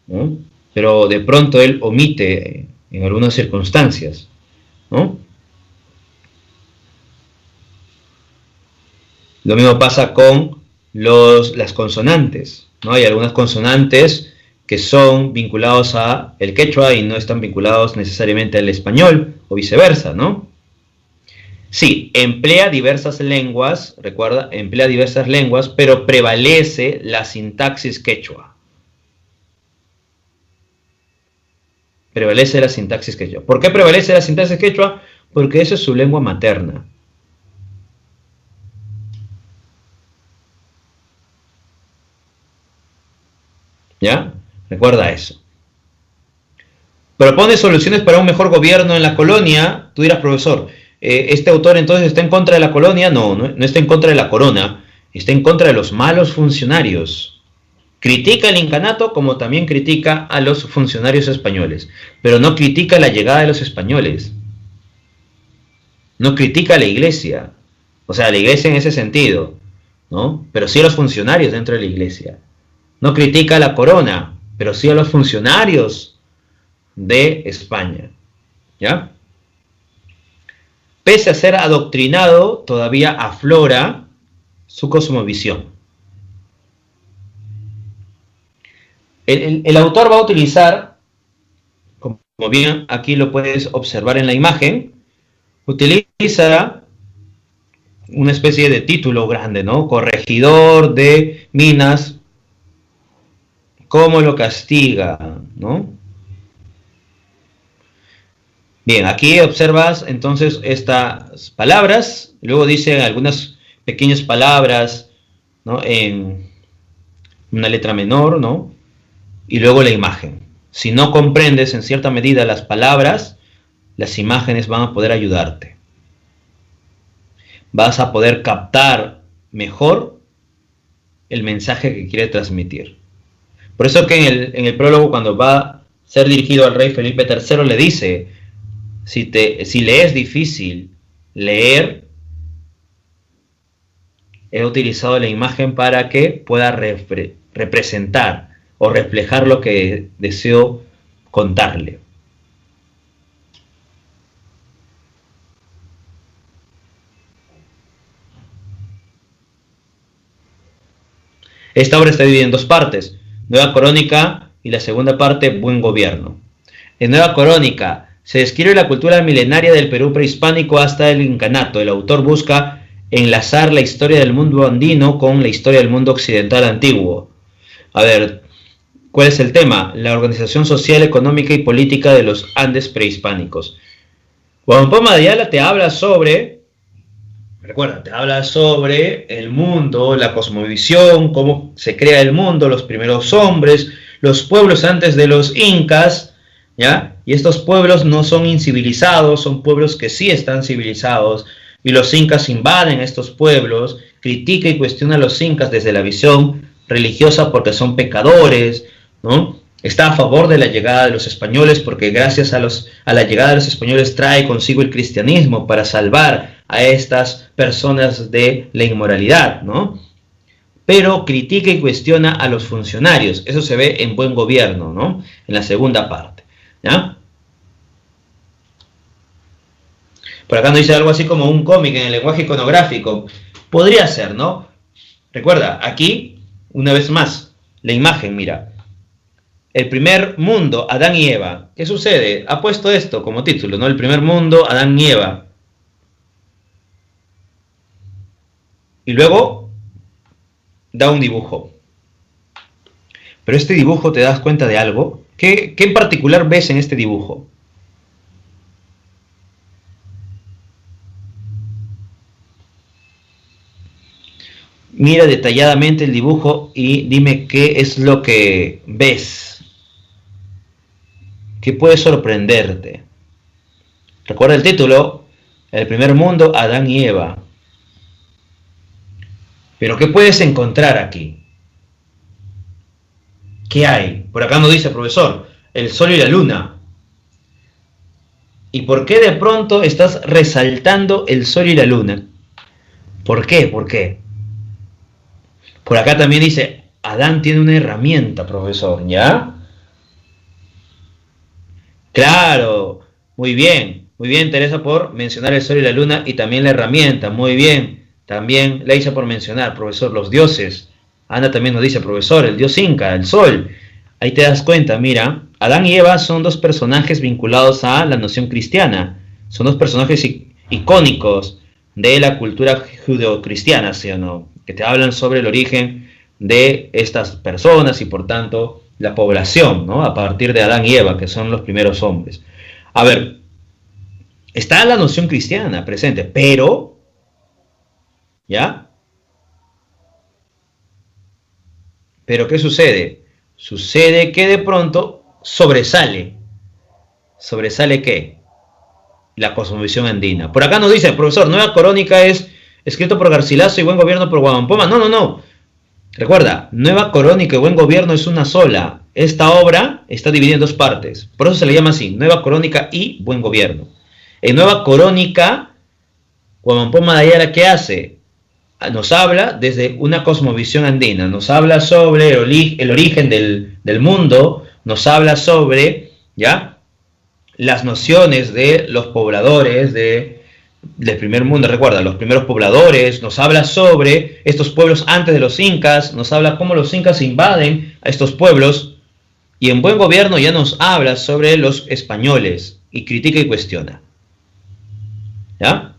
¿no? Pero de pronto él omite en algunas circunstancias, ¿no? Lo mismo pasa con las consonantes, ¿no? Hay algunas consonantes que son vinculados a el quechua y no están vinculados necesariamente al español, o viceversa, ¿no? Sí, emplea diversas lenguas, recuerda, emplea diversas lenguas, pero prevalece la sintaxis quechua. Prevalece la sintaxis quechua. ¿Por qué prevalece la sintaxis quechua? Porque esa es su lengua materna. ¿Ya? Recuerda eso. Propone soluciones para un mejor gobierno en la colonia. Tú dirás, profesor, ¿este autor entonces está en contra de la colonia? No está en contra de la corona. Está en contra de los malos funcionarios. Critica el incanato como también critica a los funcionarios españoles. Pero no critica la llegada de los españoles. No critica a la iglesia. O sea, la iglesia en ese sentido, ¿no? Pero sí a los funcionarios dentro de la iglesia. No critica a la corona, pero sí a los funcionarios de España, ¿ya? Pese a ser adoctrinado, todavía aflora su cosmovisión. El autor va a utilizar, como bien aquí lo puedes observar en la imagen, utiliza una especie de título grande, ¿no? Corregidor de Minas, ¿cómo lo castiga? ¿No? Bien, aquí observas entonces estas palabras, luego dice algunas pequeñas palabras, ¿no? En una letra menor, ¿no? Y luego la imagen. Si no comprendes en cierta medida las palabras, las imágenes van a poder ayudarte. Vas a poder captar mejor el mensaje que quiere transmitir. Por eso que en el prólogo, cuando va a ser dirigido al rey Felipe III, le dice, si le es difícil leer, he utilizado la imagen para que pueda representar o reflejar lo que deseo contarle. Esta obra está dividida en dos partes, Nueva Crónica y la segunda parte, Buen Gobierno. En Nueva Crónica se describe la cultura milenaria del Perú prehispánico hasta el incanato. El autor busca enlazar la historia del mundo andino con la historia del mundo occidental antiguo. A ver, ¿cuál es el tema? La organización social, económica y política de los Andes prehispánicos. Wamampoma de Ayala te habla sobre... Recuerda, te habla sobre el mundo, la cosmovisión, cómo se crea el mundo, los primeros hombres, los pueblos antes de los incas, ¿ya? Y estos pueblos no son incivilizados, son pueblos que sí están civilizados, y los incas invaden estos pueblos, critica y cuestiona a los incas desde la visión religiosa porque son pecadores, ¿no? Está a favor de la llegada de los españoles porque gracias a la llegada de los españoles trae consigo el cristianismo para salvar a estas personas de la inmoralidad, ¿no? Pero critica y cuestiona a los funcionarios. Eso se ve en Buen Gobierno, ¿no? En la segunda parte, ¿ya? Por acá nos dice algo así como un cómic en el lenguaje iconográfico. Podría ser, ¿no? Recuerda, aquí, una vez más, la imagen, mira. El primer mundo, Adán y Eva. ¿Qué sucede? Ha puesto esto como título, ¿no? El primer mundo, Adán y Eva. Y luego da un dibujo. Pero este dibujo, ¿te das cuenta de algo? ¿Qué en particular ves en este dibujo? Mira detalladamente el dibujo y dime qué es lo que ves. ¿Qué puede sorprenderte? Recuerda el título, El primer mundo, Adán y Eva. Pero ¿qué puedes encontrar aquí? ¿Qué hay? Por acá nos dice el profesor, el sol y la luna. ¿Y por qué de pronto estás resaltando el sol y la luna? ¿Por qué? ¿Por qué? Por acá también dice, Adán tiene una herramienta, profesor, ¿ya? Claro, muy bien, Teresa, por mencionar el sol y la luna y también la herramienta, muy bien. También Leisa por mencionar, profesor, los dioses. Ana también nos dice, profesor, el dios Inca, el sol. Ahí te das cuenta, mira, Adán y Eva son dos personajes vinculados a la noción cristiana. Son dos personajes icónicos de la cultura judeocristiana, ¿sí o no? Que te hablan sobre el origen de estas personas y por tanto la población, ¿no? A partir de Adán y Eva, que son los primeros hombres. A ver, está la noción cristiana presente, pero... ¿Ya? Pero ¿qué sucede? Sucede que de pronto sobresale. ¿Sobresale qué? La cosmovisión andina. Por acá nos dice, profesor, Nueva Crónica es escrito por Garcilaso y Buen Gobierno por Wamampoma. No. Recuerda, Nueva Crónica y Buen Gobierno es una sola. Esta obra está dividida en dos partes. Por eso se le llama así, Nueva Crónica y Buen Gobierno. En Nueva Crónica, Wamampoma de Ayala, ¿qué hace? Nos habla desde una cosmovisión andina, nos habla sobre el origen del mundo, nos habla sobre, ¿ya?, las nociones de los pobladores del primer mundo. Recuerda, los primeros pobladores, nos habla sobre estos pueblos antes de los incas, nos habla cómo los incas invaden a estos pueblos, y en Buen Gobierno ya nos habla sobre los españoles, y critica y cuestiona, ¿ya?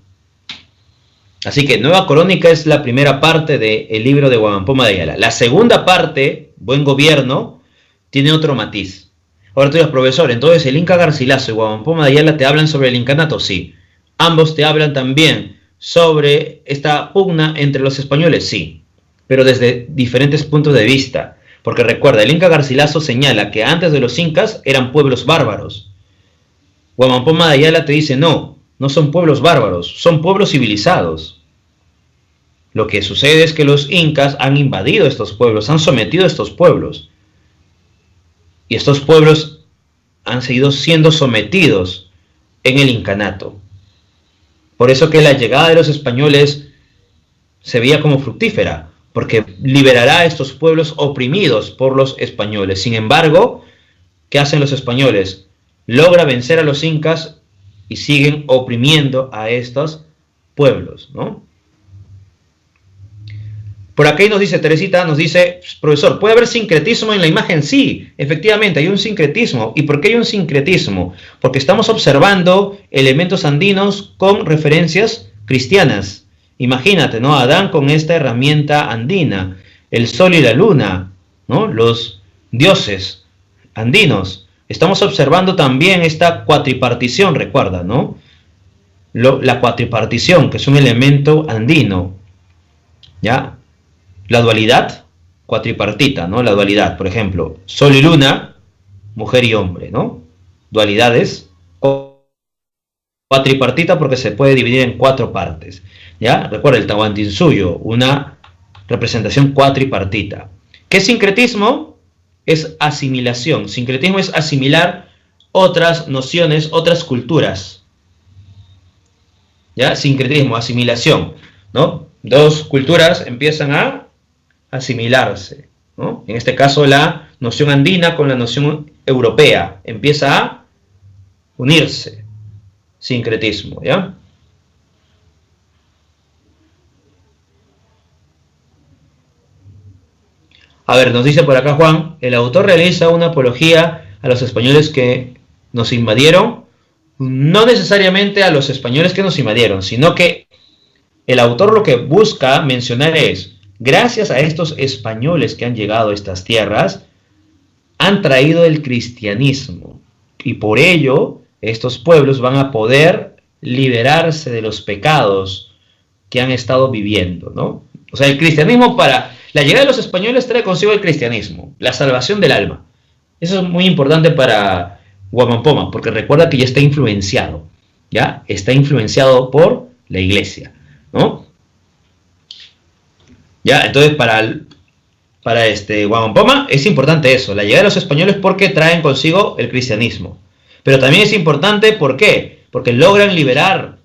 Así que Nueva Crónica es la primera parte del libro de Wamampoma de Ayala. La segunda parte, Buen Gobierno, tiene otro matiz. Ahora tú dices, profesor, entonces el Inca Garcilaso y Wamampoma de Ayala te hablan sobre el incanato. Sí. Ambos te hablan también sobre esta pugna entre los españoles. Sí. Pero desde diferentes puntos de vista. Porque recuerda, el Inca Garcilaso señala que antes de los incas eran pueblos bárbaros. Wamampoma de Ayala te dice, no son pueblos bárbaros, son pueblos civilizados. Lo que sucede es que los incas han invadido estos pueblos, han sometido a estos pueblos. Y estos pueblos han seguido siendo sometidos en el incanato. Por eso que la llegada de los españoles se veía como fructífera, porque liberará a estos pueblos oprimidos por los españoles. Sin embargo, ¿qué hacen los españoles? Logra vencer a los incas y siguen oprimiendo a estos pueblos, ¿no? Por aquí nos dice Teresita, nos dice, profesor, ¿puede haber sincretismo en la imagen? Sí, efectivamente, hay un sincretismo. ¿Y por qué hay un sincretismo? Porque estamos observando elementos andinos con referencias cristianas. Imagínate, ¿no? Adán con esta herramienta andina, el sol y la luna, ¿no? Los dioses andinos. Estamos observando también esta cuatripartición, recuerda, ¿no? La cuatripartición, que es un elemento andino, ¿ya? La dualidad cuatripartita, ¿no? La dualidad, por ejemplo, sol y luna, mujer y hombre, ¿no? Dualidades cuatripartita porque se puede dividir en 4 partes, ¿ya? Recuerda el Tahuantinsuyo, una representación cuatripartita. ¿Qué es sincretismo? Es asimilación. Sincretismo es asimilar otras nociones, otras culturas. ¿Ya? Sincretismo, asimilación, ¿no? Dos culturas empiezan a asimilarse, ¿no? En este caso la noción andina con la noción europea empieza a unirse. Sincretismo, ¿ya? A ver, nos dice por acá Juan, el autor realiza una apología a los españoles que nos invadieron, no necesariamente a los españoles que nos invadieron, sino que el autor lo que busca mencionar es, gracias a estos españoles que han llegado a estas tierras, han traído el cristianismo y por ello estos pueblos van a poder liberarse de los pecados que han estado viviendo, ¿no? O sea, el cristianismo para la llegada de los españoles trae consigo el cristianismo, la salvación del alma. Eso es muy importante para Huamampoma, porque recuerda que ya está influenciado, ¿ya? Está influenciado por la iglesia, ¿no? Ya, entonces para Huamampoma es importante eso, la llegada de los españoles porque traen consigo el cristianismo. Pero también es importante, ¿por qué? Porque logran liberar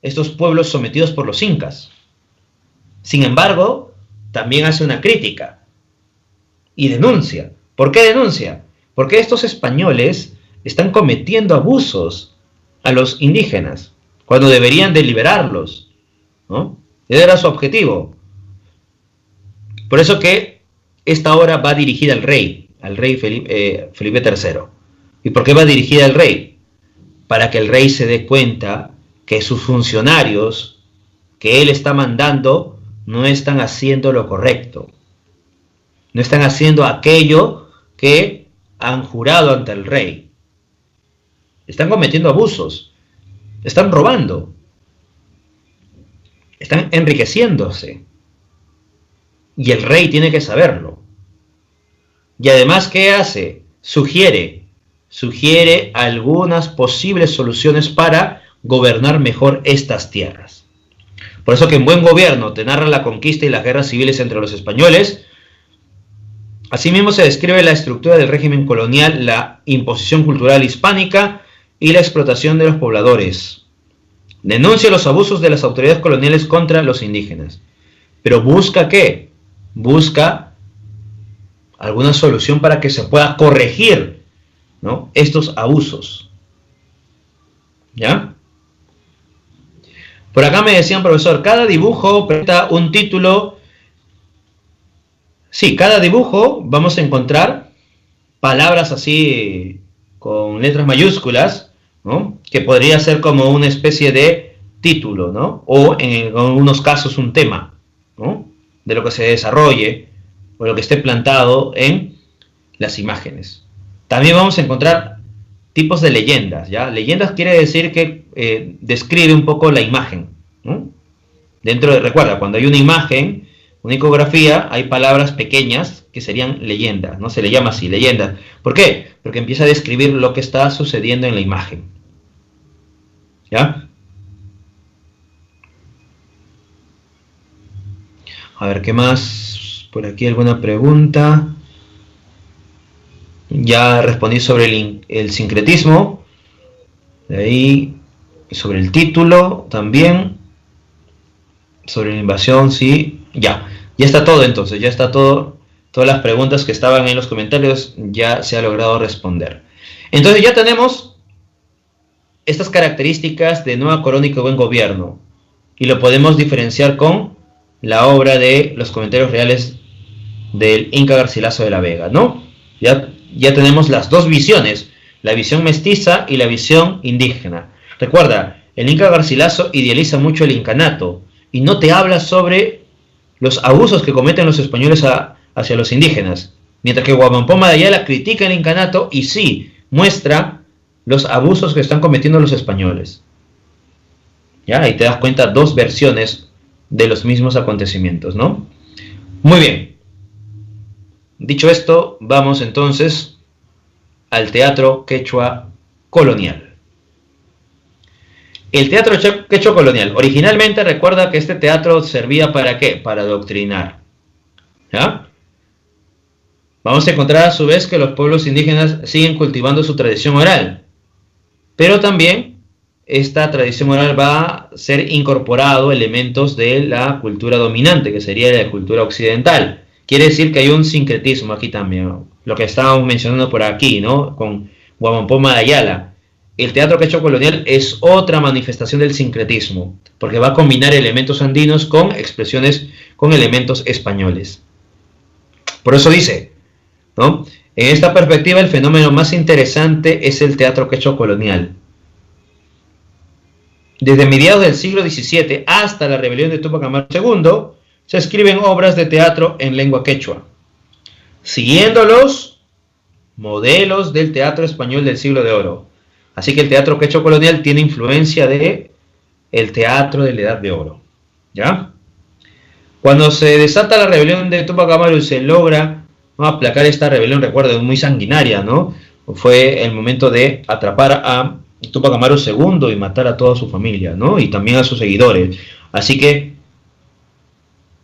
estos pueblos sometidos por los incas. Sin embargo, también hace una crítica y denuncia. ¿Por qué denuncia? Porque estos españoles están cometiendo abusos a los indígenas cuando deberían de liberarlos, ¿no? Ese era su objetivo. Por eso que esta obra va dirigida al rey Felipe III. ¿Y por qué va dirigida al rey? Para que el rey se dé cuenta que sus funcionarios que él está mandando no están haciendo lo correcto. No están haciendo aquello que han jurado ante el rey. Están cometiendo abusos. Están robando. Están enriqueciéndose. Y el rey tiene que saberlo. Y además, ¿qué hace? Sugiere algunas posibles soluciones para gobernar mejor estas tierras. Por eso que en Buen Gobierno te narra la conquista y las guerras civiles entre los españoles. Asimismo se describe la estructura del régimen colonial, la imposición cultural hispánica y la explotación de los pobladores. Denuncia los abusos de las autoridades coloniales contra los indígenas. Pero ¿busca qué? Busca alguna solución para que se pueda corregir, ¿no?, estos abusos. ¿Ya? Por acá me decían, profesor, cada dibujo presenta un título. Sí, cada dibujo vamos a encontrar palabras así con letras mayúsculas, ¿no?, que podría ser como una especie de título, ¿no?, o en algunos casos un tema, ¿no?, de lo que se desarrolle o lo que esté plantado en las imágenes. También vamos a encontrar tipos de leyendas, ¿ya? Leyendas quiere decir que describe un poco la imagen, ¿no? Dentro de, recuerda, cuando hay una imagen, una icografía, hay palabras pequeñas que serían leyendas, ¿no? Se le llama así, leyendas. ¿Por qué? Porque empieza a describir lo que está sucediendo en la imagen. ¿Ya? A ver, ¿qué más? Por aquí alguna pregunta. Ya respondí sobre el sincretismo. De ahí, sobre el título también. Sobre la invasión, sí. Ya está todo entonces, ya está todo. Todas las preguntas que estaban en los comentarios ya se ha logrado responder. Entonces ya tenemos estas características de nueva corónica y buen gobierno. Y lo podemos diferenciar con la obra de los comentarios reales del Inca Garcilaso de la Vega, ¿no? Ya tenemos las dos visiones, la visión mestiza y la visión indígena. Recuerda, el Inca Garcilaso idealiza mucho el incanato y no te habla sobre los abusos que cometen los españoles hacia los indígenas, mientras que Guamampoma de Ayala critica el incanato y sí muestra los abusos que están cometiendo los españoles. ¿Ya? Ahí te das cuenta, dos versiones de los mismos acontecimientos, ¿no? Muy bien. Dicho esto, vamos entonces al teatro quechua colonial. El teatro quechua colonial. Originalmente recuerda que este teatro servía ¿para qué? Para adoctrinar. ¿Ya? Vamos a encontrar a su vez que los pueblos indígenas siguen cultivando su tradición oral. Pero también esta tradición oral va a ser incorporado elementos de la cultura dominante, que sería la cultura occidental. Quiere decir que hay un sincretismo aquí también, lo que estábamos mencionando por aquí, ¿no? Con Guamampoma de Ayala. El teatro quechua colonial es otra manifestación del sincretismo, porque va a combinar elementos andinos con expresiones, con elementos españoles. Por eso dice, ¿no? En esta perspectiva, el fenómeno más interesante es el teatro quechua colonial. Desde mediados del siglo XVII hasta la rebelión de Túpac Amaru II, se escriben obras de teatro en lengua quechua, siguiendo los modelos del teatro español del siglo de oro. Así que el teatro quechua colonial tiene influencia de el teatro de la Edad de Oro. ¿Ya? Cuando se desata la rebelión de Túpac Amaru y se logra, ¿no?, aplacar esta rebelión, recuerden, muy sanguinaria, ¿no? Fue el momento de atrapar a Túpac Amaru II y matar a toda su familia, ¿no? Y también a sus seguidores. Así que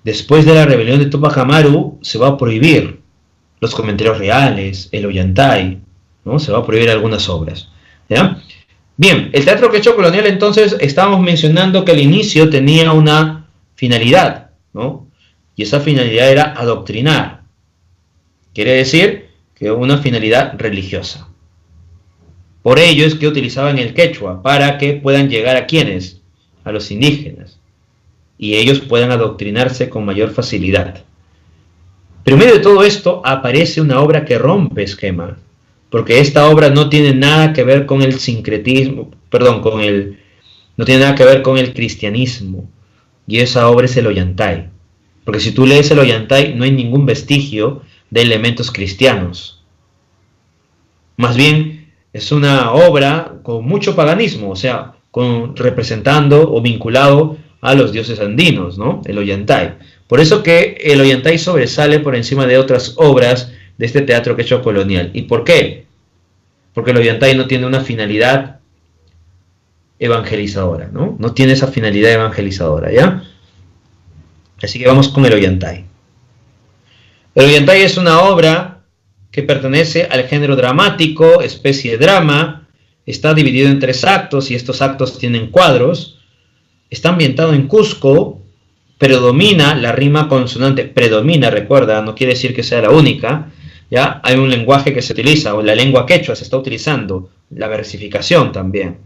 después de la rebelión de Túpac Amaru se va a prohibir los comentarios reales, el Ollantay, ¿no? Se va a prohibir algunas obras. ¿Ya? Bien, el teatro quechua colonial, entonces, estábamos mencionando que al inicio tenía una finalidad, ¿no? Y esa finalidad era adoctrinar. Quiere decir que una finalidad religiosa. Por ello es que utilizaban el quechua, para que puedan llegar a ¿quiénes? A los indígenas. Y ellos puedan adoctrinarse con mayor facilidad. Pero en medio de todo esto aparece una obra que rompe esquema, porque esta obra no tiene nada que ver con el sincretismo, no tiene nada que ver con el cristianismo, y esa obra es el Ollantay. Porque si tú lees el Ollantay no hay ningún vestigio de elementos cristianos. Más bien es una obra con mucho paganismo, o sea, representando o vinculado a los dioses andinos, ¿no? El Ollantay. Por eso que el Ollantay sobresale por encima de otras obras de este teatro quechua colonial. ¿Y por qué? Porque el Ollantay no tiene una finalidad evangelizadora, ¿no? No tiene esa finalidad evangelizadora, ¿ya? Así que vamos con el Ollantay. El Ollantay es una obra que pertenece al género dramático, especie de drama, está dividido en 3 actos y estos actos tienen cuadros, está ambientado en Cusco, predomina la rima consonante, predomina, recuerda, no quiere decir que sea la única, ¿ya? Hay un lenguaje que se utiliza, o la lengua quechua se está utilizando, la versificación también.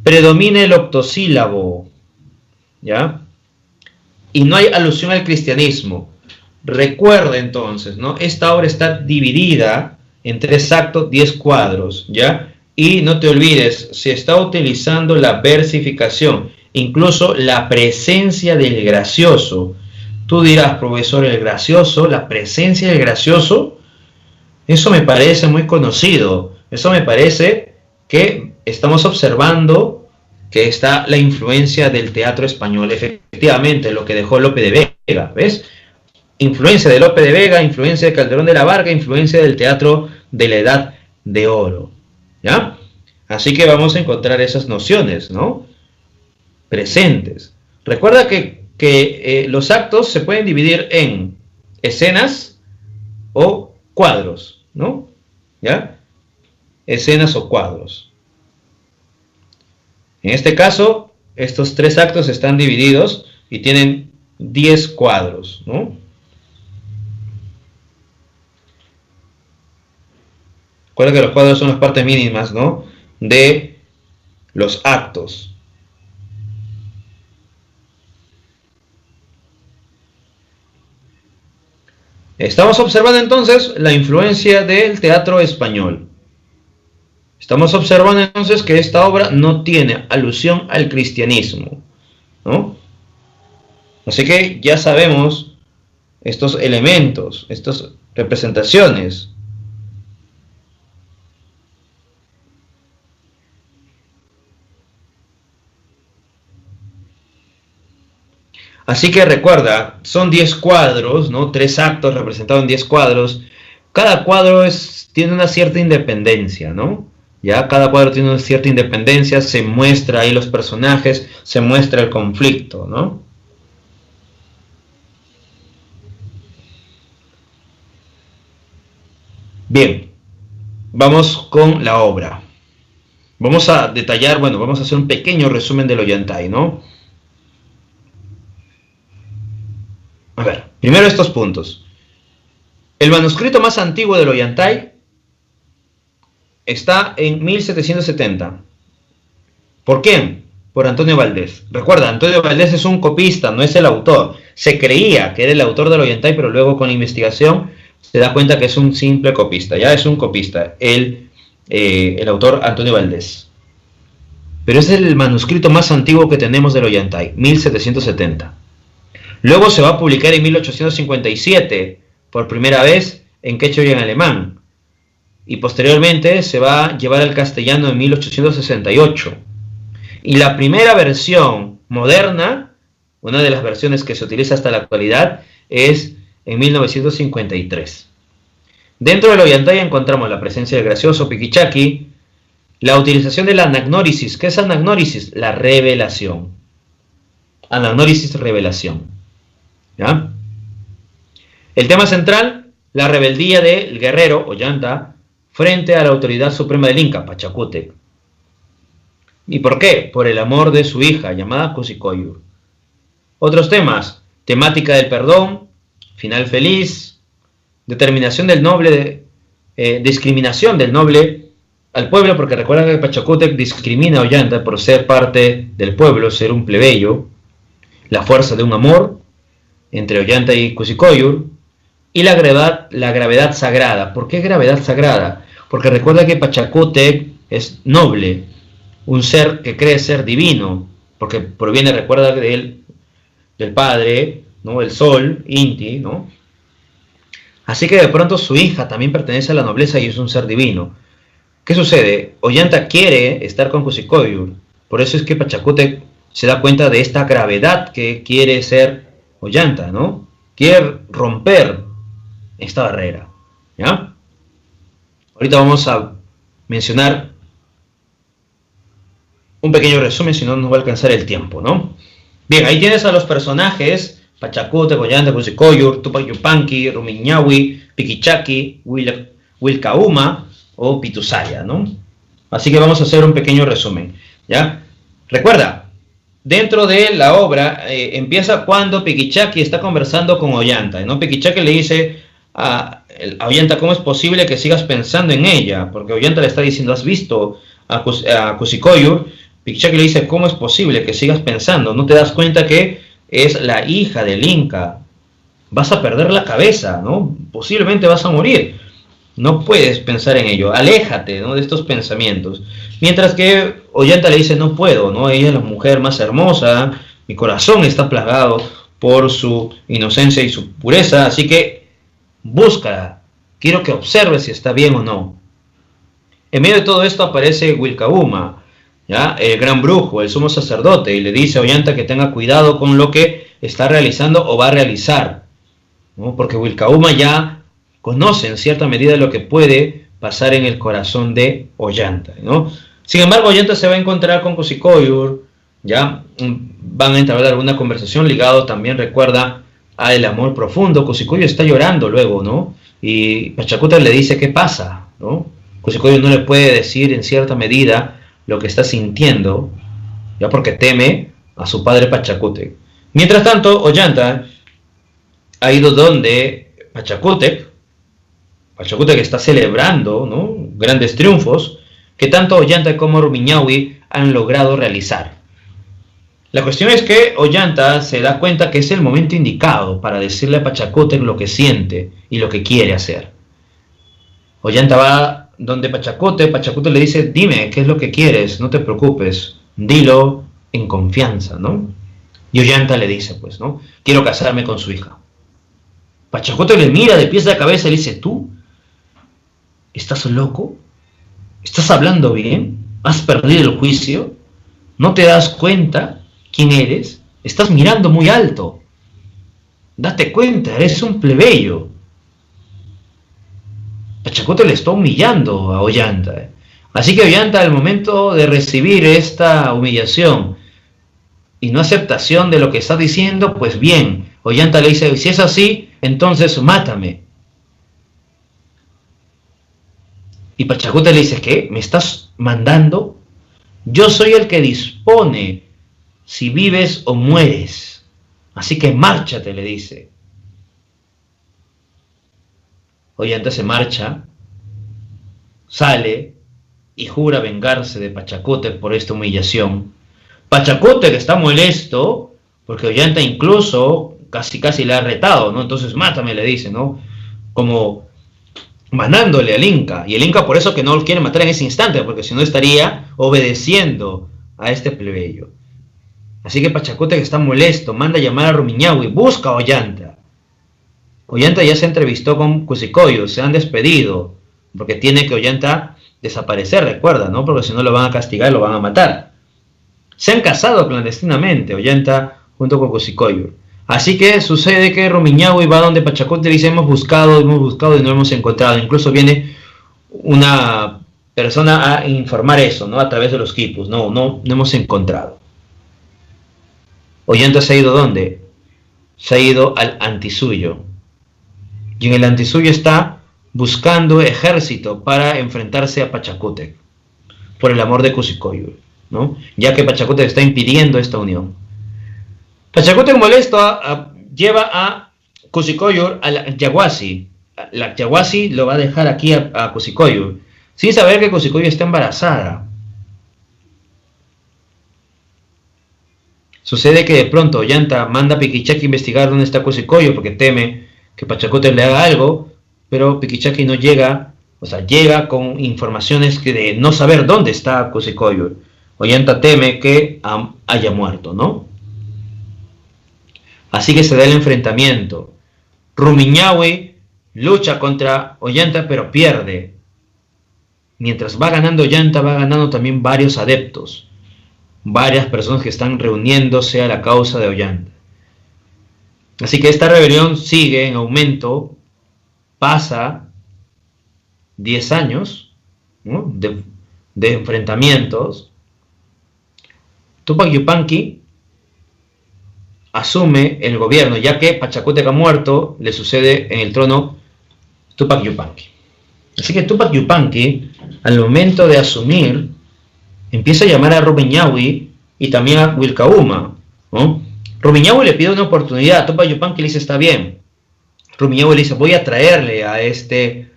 Predomina el octosílabo, ¿ya? Y no hay alusión al cristianismo. Recuerda entonces, ¿no? Esta obra está dividida en 3 actos, 10 cuadros, ¿ya? Y no te olvides, se está utilizando la versificación, incluso la presencia del gracioso. Tú dirás, profesor, el gracioso, la presencia del gracioso, eso me parece muy conocido. Eso me parece que estamos observando que está la influencia del teatro español. Efectivamente, lo que dejó Lope de Vega, ¿ves? Influencia de Lope de Vega, influencia de Calderón de la Barca, influencia del teatro de la Edad de Oro, ¿ya? Así que vamos a encontrar esas nociones, ¿no? Presentes. Recuerda que los actos se pueden dividir en escenas o cuadros, ¿no? ¿ya? Escenas o cuadros. En este caso, estos 3 actos están divididos y tienen 10 cuadros, ¿no? Recuerda que los cuadros son las partes mínimas, ¿no?, de los actos. Estamos observando entonces la influencia del teatro español. Estamos observando entonces que esta obra no tiene alusión al cristianismo, ¿no? Así que ya sabemos estos elementos, estas representaciones. Así que recuerda, son 10 cuadros, ¿no? 3 actos representados en 10 cuadros. Cada cuadro tiene una cierta independencia, ¿no? Ya cada cuadro tiene una cierta independencia, se muestra ahí los personajes, se muestra el conflicto, ¿no? Bien, vamos con la obra. Vamos a detallar, bueno, vamos a hacer un pequeño resumen del Ollantay, ¿no? A ver, primero estos puntos. El manuscrito más antiguo del Ollantay está en 1770. ¿Por quién? Por Antonio Valdés. Recuerda, Antonio Valdés es un copista, no es el autor. Se creía que era el autor del Ollantay, pero luego con la investigación se da cuenta que es un simple copista. Ya es un copista, el autor Antonio Valdés. Pero es el manuscrito más antiguo que tenemos del Ollantay, 1770. Luego se va a publicar en 1857, por primera vez en quechua y en alemán. Y posteriormente se va a llevar al castellano en 1868. Y la primera versión moderna, una de las versiones que se utiliza hasta la actualidad, es en 1953. Dentro del Ollantay encontramos la presencia del gracioso Piquichaqui, la utilización de la anagnórisis. ¿Qué es anagnórisis? La revelación. Anagnórisis, revelación. ¿Ya? El tema central, la rebeldía del guerrero Ollanta frente a la autoridad suprema del Inca, Pachacútec. ¿Y por qué? Por el amor de su hija, llamada Cusicoyur. Otros temas, temática del perdón, final feliz, determinación del noble, discriminación del noble al pueblo, porque recuerda que Pachacútec discrimina a Ollanta por ser parte del pueblo, ser un plebeyo, la fuerza de un amor entre Ollanta y Cusicoyur, y la gravedad sagrada. ¿Por qué gravedad sagrada? Porque recuerda que Pachacútec es noble, un ser que cree ser divino, porque proviene, recuerda, del padre, ¿no?, el sol, Inti, ¿no? Así que de pronto su hija también pertenece a la nobleza y es un ser divino. ¿Qué sucede? Ollanta quiere estar con Cusicoyur, por eso es que Pachacútec se da cuenta de esta gravedad que quiere ser Ollanta, ¿no? Quiere romper esta barrera, ¿ya? Ahorita vamos a mencionar un pequeño resumen, si no nos va a alcanzar el tiempo, ¿no? Bien, ahí tienes a los personajes: Pachacútec, Ollanta, Cusicoyur, Tupac Yupanqui, Rumiñahui, Piquichaqui, Wilcauma o Pitusaya, ¿no? Así que vamos a hacer un pequeño resumen, ¿ya? Recuerda, dentro de la obra empieza cuando Piquichaqui está conversando con Ollanta, ¿no? Piquichaqui le dice a Ollanta: ¿cómo es posible que sigas pensando en ella? Porque Ollanta le está diciendo: ¿has visto a Cusicoyur? Piquichaqui le dice: ¿cómo es posible que sigas pensando? ¿No te das cuenta que es la hija del Inca? Vas a perder la cabeza, ¿no? Posiblemente vas a morir. No puedes pensar en ello. Aléjate, ¿no?, de estos pensamientos. Mientras que Ollanta le dice: no puedo, ¿no? Ella es la mujer más hermosa, mi corazón está plagado por su inocencia y su pureza, así que búscala. Quiero que observes si está bien o no. En medio de todo esto aparece Wilcauma, ¿ya?, el gran brujo, el sumo sacerdote, y le dice a Ollanta que tenga cuidado con lo que está realizando o va a realizar, ¿no? Porque Wilcauma ya conoce en cierta medida lo que puede pasar en el corazón de Ollanta, ¿no? Sin embargo, Ollanta se va a encontrar con Cusicoyur, ya van a entablar alguna conversación ligado también, recuerda, al amor profundo. Cusicoyur está llorando luego, ¿no? Y Pachacútec le dice: ¿qué pasa? ¿no? Cusicoyo no le puede decir en cierta medida lo que está sintiendo, ya porque teme a su padre Pachacútec. Mientras tanto, Ollanta ha ido donde Pachacútec está celebrando, ¿no?, grandes triunfos que tanto Ollanta como Rumiñahui han logrado realizar. La cuestión es que Ollanta se da cuenta que es el momento indicado para decirle a Pachacútec lo que siente y lo que quiere hacer. Ollanta va donde Pachacútec le dice: dime, ¿qué es lo que quieres? No te preocupes, dilo en confianza, ¿no? Y Ollanta le dice, pues, ¿no?, quiero casarme con su hija. Pachacútec le mira de pies a cabeza y le dice: ¿tú estás loco? ¿Estás hablando bien? ¿Has perdido el juicio? ¿No te das cuenta quién eres? Estás mirando muy alto. Date cuenta, eres un plebeyo. Pachacútec le está humillando a Ollanta. Así que Ollanta, al momento de recibir esta humillación y no aceptación de lo que está diciendo, pues bien, Ollanta le dice: si es así, entonces mátame. Y Pachacútec le dice: ¿qué? ¿Me estás mandando? Yo soy el que dispone si vives o mueres. Así que márchate, le dice. Ollanta se marcha, sale y jura vengarse de Pachacútec por esta humillación. Pachacútec está molesto porque Ollanta incluso casi le ha retado, ¿no? Entonces mátame, le dice, ¿no? Como mandándole al Inca. Y el Inca por eso que no lo quiere matar en ese instante, porque si no estaría obedeciendo a este plebeyo. Así que Pachacútec está molesto, manda a llamar a Rumiñahui, busca a Ollanta. Ollanta ya se entrevistó con Cusicoyo, se han despedido, porque tiene que Ollanta desaparecer, recuerda, ¿no? Porque si no lo van a castigar, lo van a matar. Se han casado clandestinamente, Ollanta junto con Cusicoyo. Así que sucede que Rumiñahui va donde Pachacútec y dice: hemos buscado y no hemos encontrado. Incluso viene una persona a informar eso, ¿no?, a través de los quipus. No hemos encontrado. Ollanta se ha ido ¿dónde? Se ha ido al Antisuyo. Y en el Antisuyo está buscando ejército para enfrentarse a Pachacútec, por el amor de Cusicoyo, ¿no?, ya que Pachacútec está impidiendo esta unión. Pachacútec molesto lleva a Cusicoyo al Yaguasi. La Yaguasi lo va a dejar aquí a Cusicoyo, sin saber que Cusicoyo está embarazada. Sucede que de pronto Ollanta manda a Piquichaqui a investigar dónde está Cusicoyo, porque teme que Pachacútec le haga algo, pero Piquichaqui no llega, o sea, llega con informaciones de no saber dónde está Cusicoyo. Ollanta teme que haya muerto, ¿no? Así que se da el enfrentamiento. Rumiñahui lucha contra Ollanta, pero pierde. Mientras va ganando Ollanta, va ganando también varios adeptos, varias personas que están reuniéndose a la causa de Ollanta. Así que esta rebelión sigue en aumento, pasa 10 años, ¿no?, de enfrentamientos. Tupac Yupanqui asume el gobierno, ya que Pachacútec ha muerto, le sucede en el trono Tupac Yupanqui. Así que Tupac Yupanqui, al momento de asumir, empieza a llamar a Rumiñahui y también a Wilcauma, ¿no? Rumiñahui le pide una oportunidad, Tupac Yupanqui le dice: está bien. Rumiñahui le dice: voy a traerle a este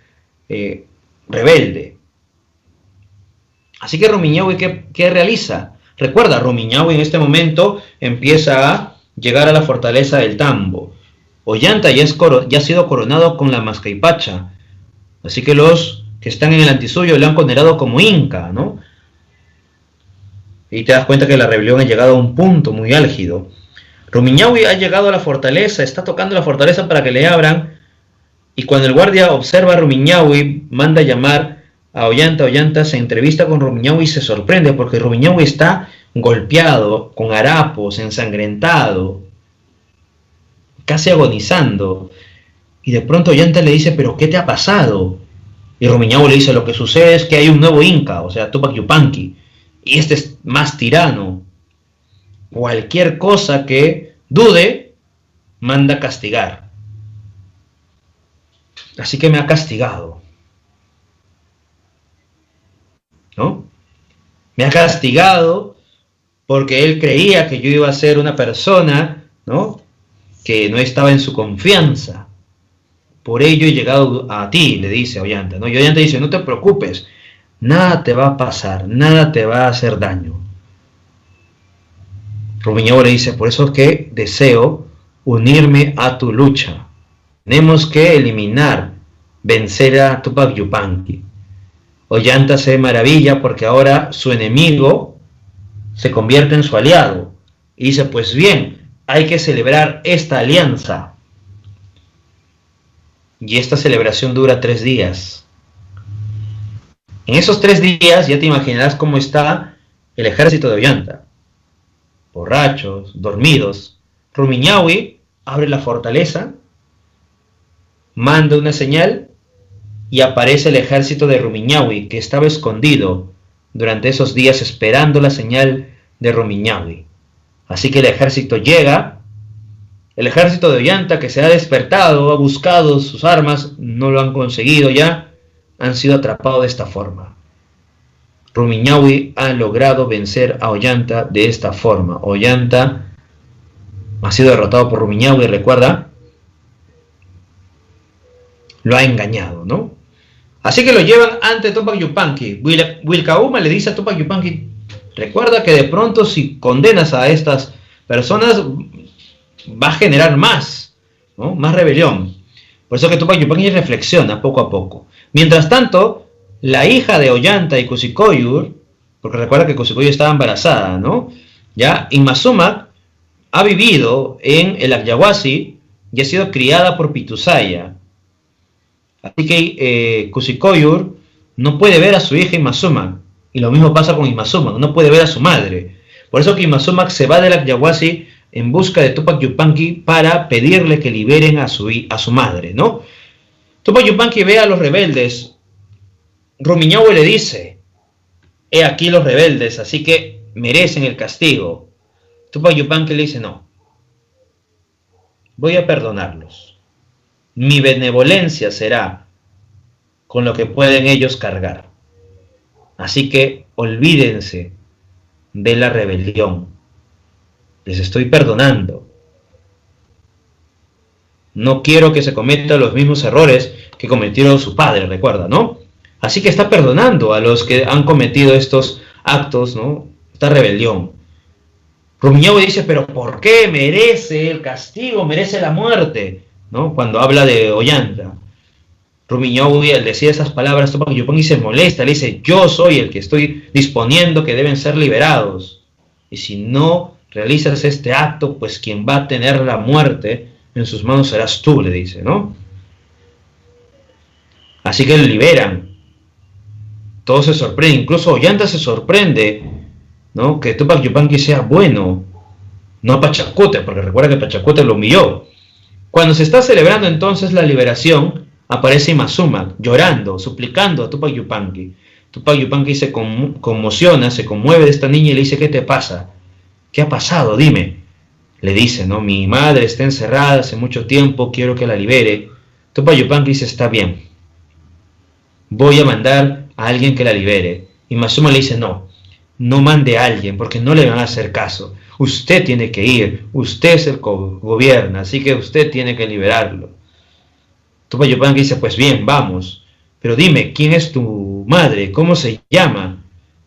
rebelde. Así que Rumiñahui, ¿qué realiza? Recuerda, Rumiñahui en este momento empieza a llegar a la fortaleza del Tambo. Ollanta ya ha sido coronado con la Mascaipacha, así que los que están en el Antisuyo le han condenado como Inca, ¿no? Y te das cuenta que la rebelión ha llegado a un punto muy álgido. Rumiñahui ha llegado a la fortaleza, está tocando la fortaleza para que le abran, y cuando el guardia observa a Rumiñahui, manda a llamar a Ollanta. Ollanta se entrevista con Rumiñahui y se sorprende porque Rumiñahui está golpeado, con harapos, ensangrentado, casi agonizando. Y de pronto Ollanta le dice: ¿pero qué te ha pasado? Y Rumiñahui le dice: lo que sucede es que hay un nuevo Inca, o sea, Tupac Yupanqui, y este es más tirano. Cualquier cosa que dude, manda castigar. Así que me ha castigado. ¿no? Me ha castigado porque él creía que yo iba a ser una persona, ¿no?, que no estaba en su confianza. Por ello he llegado a ti, le dice a Ollanta, ¿no? Y Ollanta dice, no te preocupes, nada te va a pasar, nada te va a hacer daño. Rumiñahui le dice, por eso es que deseo unirme a tu lucha. Tenemos que eliminar, vencer a Tupac Yupanqui. Ollanta se maravilla porque ahora su enemigo se convierte en su aliado. Y dice, pues bien, hay que celebrar esta alianza. Y esta celebración dura 3 días. En esos 3 días ya te imaginarás cómo está el ejército de Ollanta. Borrachos, dormidos. Rumiñahui abre la fortaleza, manda una señal y aparece el ejército de Rumiñahui, que estaba escondido durante esos días esperando la señal de Rumiñahui. Así que el ejército llega, el ejército de Ollanta, que se ha despertado, ha buscado sus armas, no lo han conseguido ya, han sido atrapados de esta forma. Rumiñahui ha logrado vencer a Ollanta de esta forma. Ollanta ha sido derrotado por Rumiñahui, recuerda, lo ha engañado, ¿no? Así que lo llevan ante Tupac Yupanqui. Wilcahuima le dice a Tupac Yupanqui, recuerda que de pronto si condenas a estas personas va a generar más, ¿no?, más rebelión. Por eso que Tupac Yupanqui reflexiona poco a poco. Mientras tanto, la hija de Ollanta y Kusikoyur, porque recuerda que Kusikoyur estaba embarazada, ¿no? Ya, Inma Sumac ha vivido en el Aqullahuasi y ha sido criada por Pitusaya. Así que Kusikoyur no puede ver a su hija Inma Sumac. Y lo mismo pasa con Inma Sumac, no puede ver a su madre. Por eso que Inma Sumac se va del Aqullahuasi en busca de Tupac Yupanqui para pedirle que liberen a su madre, ¿no? Tupac Yupanqui ve a los rebeldes. Rumiñahui le dice, he aquí los rebeldes, así que merecen el castigo. Tupac Yupanqui le dice, no, voy a perdonarlos. Mi benevolencia será con lo que pueden ellos cargar. Así que olvídense de la rebelión. Les estoy perdonando. No quiero que se cometan los mismos errores que cometieron su padre, recuerda, ¿no? Así que está perdonando a los que han cometido estos actos, ¿no?, esta rebelión. Rumiñahui dice, pero ¿por qué merece el castigo, merece la muerte?, ¿no?, cuando habla de Ollanta. Rumiñahui, al decir esas palabras, Tupac Yupanqui se molesta, le dice, yo soy el que estoy disponiendo que deben ser liberados. Y si no realizas este acto, pues quien va a tener la muerte en sus manos serás tú, le dice, ¿no? Así que lo liberan. Todos se sorprenden, incluso Ollanta se sorprende, ¿no?, que Tupac Yupanqui sea bueno, no Pachacute, porque recuerda que Pachacute lo humilló. Cuando se está celebrando entonces la liberación, aparece Inma Sumac llorando, suplicando a Tupac Yupanqui. Tupac Yupanqui se conmociona, se conmueve de esta niña y le dice, ¿qué te pasa? ¿Qué ha pasado? Dime. Le dice, ¿no?, mi madre está encerrada hace mucho tiempo, quiero que la libere. Tupac Yupanqui dice, está bien, voy a mandar a alguien que la libere. Y Inma Sumac le dice, no mande a alguien porque no le van a hacer caso. Usted tiene que ir, usted es el que gobierna, así que usted tiene que liberarlo. Tupac Yupanqui dice, pues bien, vamos, pero dime, ¿quién es tu madre? ¿Cómo se llama?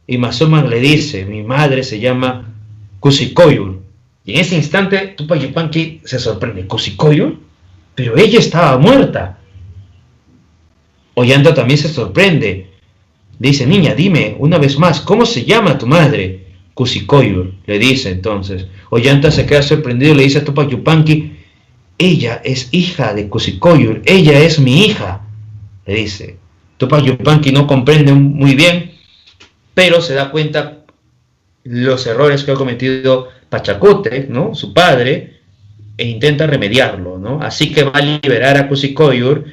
Y Inma Sumac le dice, mi madre se llama Kusikoyur. Y en ese instante Tupac Yupanqui se sorprende, ¿Kusikoyur? Pero ella estaba muerta. Ollanta también se sorprende. Le dice, niña, dime una vez más, ¿cómo se llama tu madre? Kusikoyur, le dice entonces. Ollanta se queda sorprendido y le dice a Tupac Yupanqui, ella es hija de Kusikoyur, ella es mi hija, le dice. Tupac Yupanqui no comprende muy bien, pero se da cuenta los errores que ha cometido Pachacute, ¿no?, su padre, e intenta remediarlo, ¿no? Así que va a liberar a Kusikoyur,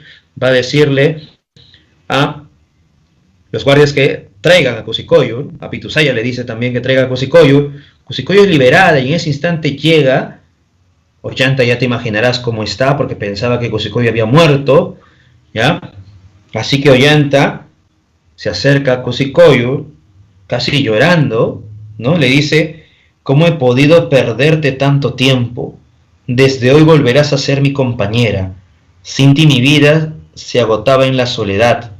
va a decirle a los guardias que traigan a Kusikoyur, a Pitusaya le dice también que traiga a Kusikoyur. Kusikoyur es liberada y en ese instante llega, Ollanta ya te imaginarás cómo está, porque pensaba que Kusikoyur había muerto, ¿ya? Así que Ollanta se acerca a Kusikoyur casi llorando, ¿no? Le dice: ¿cómo he podido perderte tanto tiempo? Desde hoy volverás a ser mi compañera. Sin ti mi vida se agotaba en la soledad.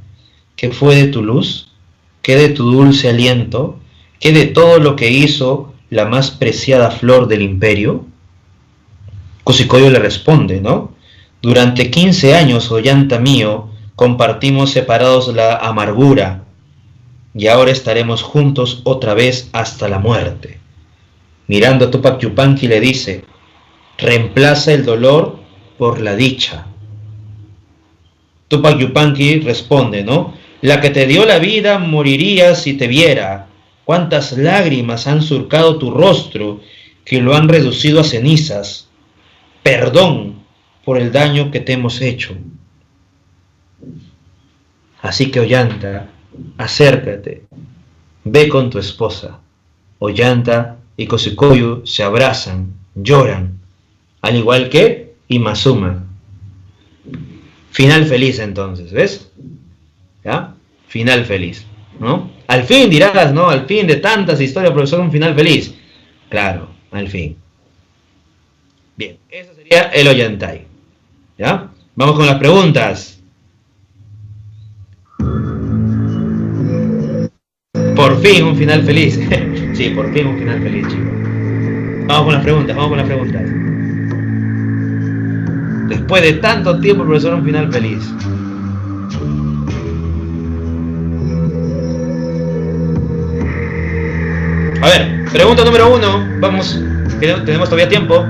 ¿Qué fue de tu luz? ¿Qué de tu dulce aliento? ¿Qué de todo lo que hizo la más preciada flor del imperio? Kusicoyo le responde, ¿no? Durante 15 años, Ollanta mío, compartimos separados la amargura, y ahora estaremos juntos otra vez hasta la muerte. Mirando a Tupac Yupanqui le dice: reemplaza el dolor por la dicha. Tupac Yupanqui responde, ¿no? La que te dio la vida moriría si te viera. Cuántas lágrimas han surcado tu rostro que lo han reducido a cenizas. Perdón por el daño que te hemos hecho. Así que Ollanta, acércate, ve con tu esposa. Ollanta y Kusicoyo se abrazan, lloran, al igual que Imazuma. Final feliz entonces, ¿ves? ¿Ya? Final feliz, ¿no? Al fin dirás, ¿no? Al fin de tantas historias, profesor, un final feliz. Claro, al fin. Bien, eso sería el Ollantay. ¿Ya? Vamos con las preguntas. Por fin un final feliz. Sí, por fin un final feliz, chicos. Vamos con las preguntas, vamos con las preguntas. Después de tanto tiempo, profesor, un final feliz. A ver, pregunta número 1. Vamos, que tenemos todavía tiempo.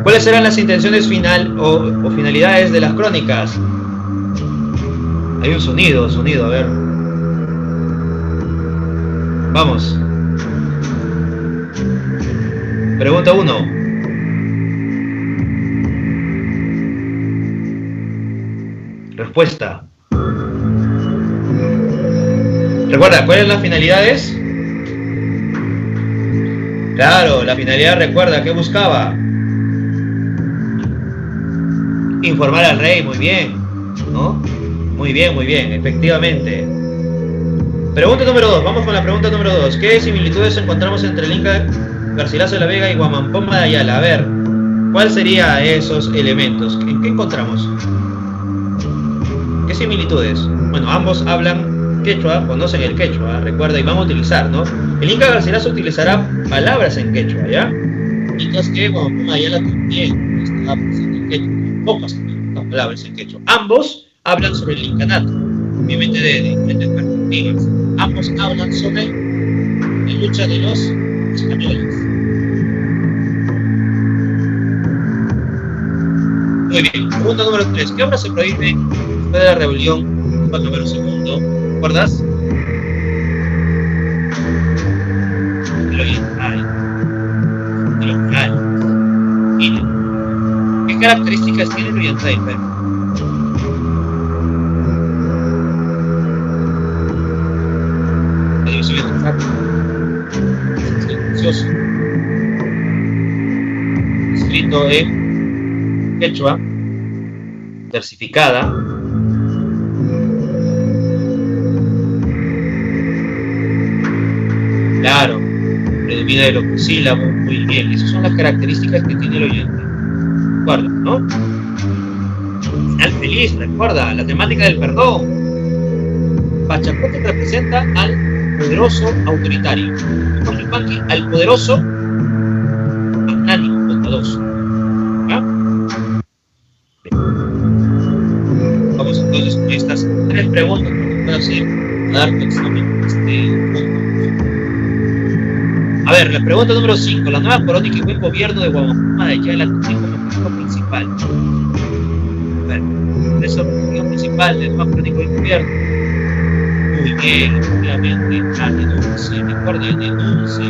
¿Cuáles serán las intenciones final o finalidades de las crónicas? Hay un sonido, a ver. Vamos. Pregunta 1. Respuesta. Recuerda, ¿cuáles son las finalidades? Claro, la finalidad, recuerda, ¿qué buscaba? Informar al rey, muy bien, ¿no? Muy bien, efectivamente. Pregunta número 2, vamos con la pregunta número 2. ¿Qué similitudes encontramos entre el Inca Garcilaso de la Vega y Huamampoma de Ayala? A ver, ¿cuáles serían esos elementos? ¿En qué encontramos? ¿Qué similitudes? Bueno, ambos hablan quechua, conocen el quechua, recuerda, y van a utilizar, ¿no? El Inca Garcilaso utilizará palabras en quechua, ¿ya? Mientras que Huamampoma de Ayala también está presente en quechua, pocas palabras en quechua. Ambos hablan sobre el incanato, obviamente de diferentes perspectivas. Ambos hablan sobre la lucha de los españoles. Muy bien, pregunta número 3. ¿Qué obra se prohíbe después de la rebelión de Número II? ¿Recuerdas? El oriental. El local. Miren. ¿Qué características tiene el oriental? La división silencioso. Escrito en quechua, versificada. Claro, predomina del octosílabo, muy bien. Esas son las características que tiene el oyente. Recuerda, ¿no? Final feliz, recuerda, la temática del perdón. Pachacuti representa al poderoso autoritario. Yupanqui al poderoso magnánimo, bondadoso. ¿Ya? Vamos entonces con estas 3 preguntas que puedo hacer a dar examen punto. A ver, la pregunta número 5. La nueva crónica y buen gobierno de Huamampoma de Ayala tiene como objetivo principal. A ver, ¿cuál es el objetivo principal de la nueva crónica y buen gobierno? Muy bien, efectivamente, la denuncia, recuerda, denuncia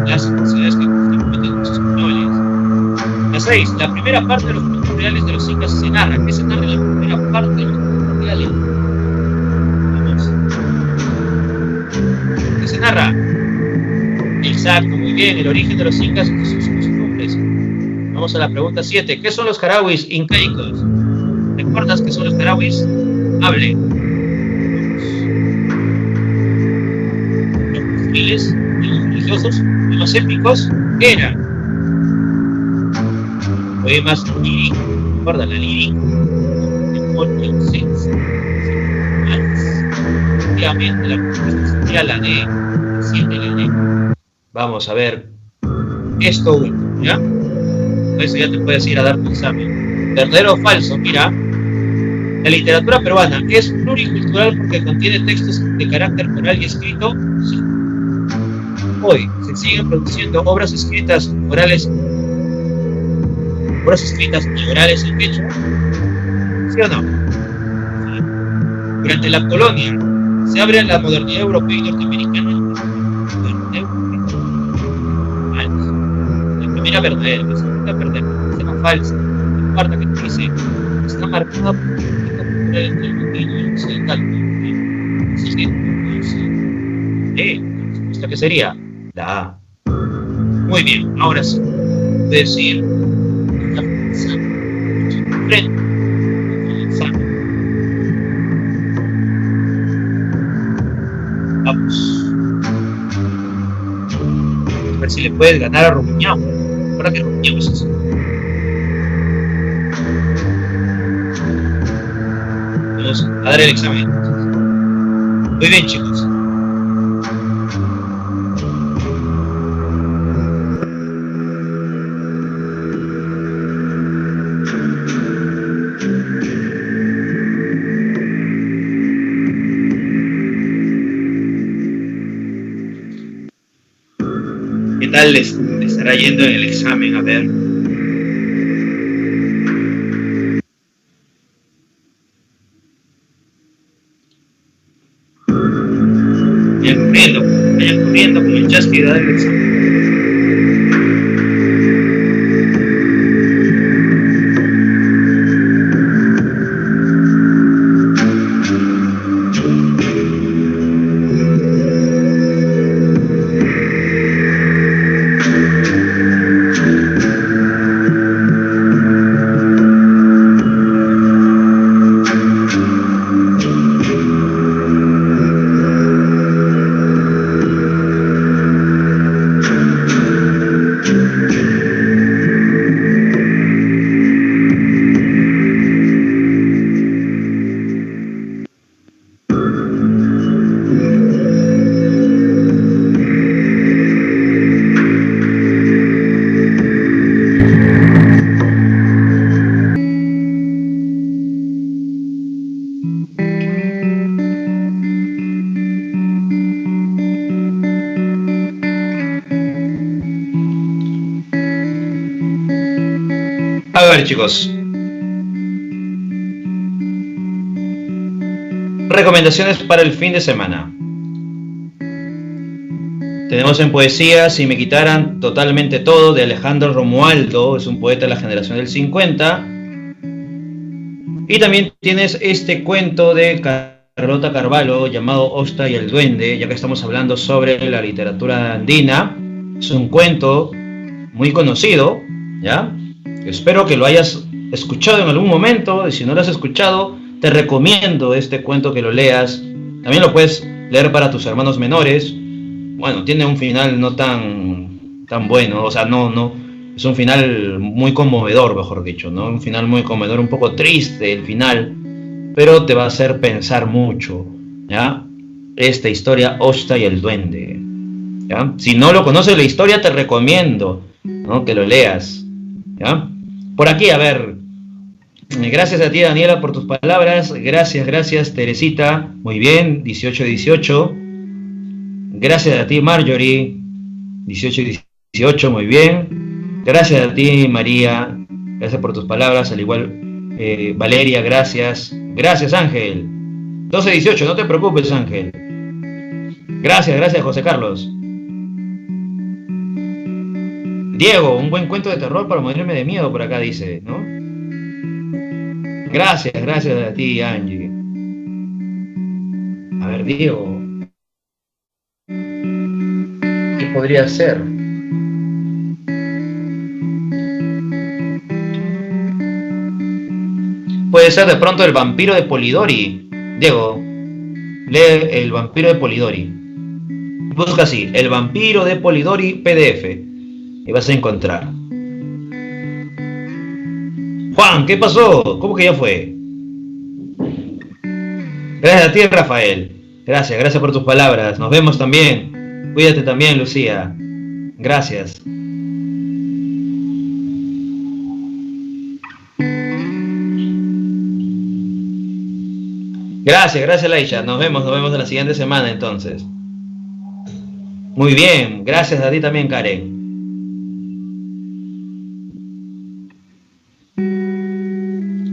las necesidades que constituyen los españoles. La 6. La primera parte de los puntos reales de los incas se narra. ¿Qué se narra en la primera parte de los puntos reales? Vamos. ¿Qué se narra? Exacto, muy bien, el origen de los incas y sus costumbres. Vamos a la pregunta 7. ¿Qué son los jarawis incaicos? ¿Recuerdas qué son los jarawis? Hable. Los civiles, los religiosos y los épicos eran poemas líricos, recuerda la lírica, demonios, efectivamente la respuesta sería la D, la D. Vamos a ver esto último, ¿ya? Eso ya te puedes ir a dar tu examen. ¿Verdadero o falso? Mira, la literatura peruana es pluricultural porque contiene textos de carácter oral y escrito. Sí. Hoy se siguen produciendo obras escritas orales y orales en quechua. ¿Sí o no? Sí. Durante la colonia se abre la modernidad europea y norteamericana. Falso. La primera verdadera, la segunda verdadera, la tercera falsa, la cuarta que te dice está marcada por entre el mundo y el occidental. La respuesta que sería la A. Muy bien, ahora sí. Puedes decir frente al examen. Vamos. A ver si le puedes ganar a Rumiñahui. Ahora que Rumiñahui es eso. Vamos a dar el examen. Muy bien, chicos. ¿Qué tal les estará yendo en el examen? A ver. Vayan corriendo con el chasquido del examen. A ver, chicos. Recomendaciones para el fin de semana. Tenemos en poesía Si me quitaran totalmente todo, de Alejandro Romualdo, es un poeta de la generación del 50. Y también tienes este cuento de Carlota Carvalho llamado Osta y el Duende, ya que estamos hablando sobre la literatura andina. Es un cuento muy conocido, ¿ya? Espero que lo hayas escuchado en algún momento, y si no lo has escuchado, te recomiendo este cuento que lo leas. También lo puedes leer para tus hermanos menores. Bueno, tiene un final no tan bueno, o sea, no, es un final muy conmovedor, mejor dicho, ¿no? Un final muy conmovedor, un poco triste el final, pero te va a hacer pensar mucho, ¿ya? Esta historia, Osta y el Duende, ¿ya? Si no lo conoces la historia, te recomiendo, ¿no?, que lo leas, ¿ya? Por aquí, a ver, gracias a ti, Daniela, por tus palabras. Gracias, Teresita. Muy bien, 18-18. Gracias a ti, Marjorie. 18-18, muy bien. Gracias a ti, María. Gracias por tus palabras. Al igual, Valeria, gracias. Gracias, Ángel. 12-18, no te preocupes, Ángel. Gracias, José Carlos. Diego, un buen cuento de terror para morirme de miedo, por acá dice, ¿no? Gracias a ti, Angie. A ver, Diego, ¿qué podría ser? Puede ser de pronto El vampiro de Polidori. Diego, lee El vampiro de Polidori. Busca así, El vampiro de Polidori PDF, y vas a encontrar. Juan, ¿qué pasó? ¿Cómo que ya fue? Gracias a ti, Rafael. Gracias por tus palabras. Nos vemos también. Cuídate también, Lucía. Gracias. Gracias, Laisha. Nos vemos en la siguiente semana entonces. Muy bien, gracias a ti también, Karen.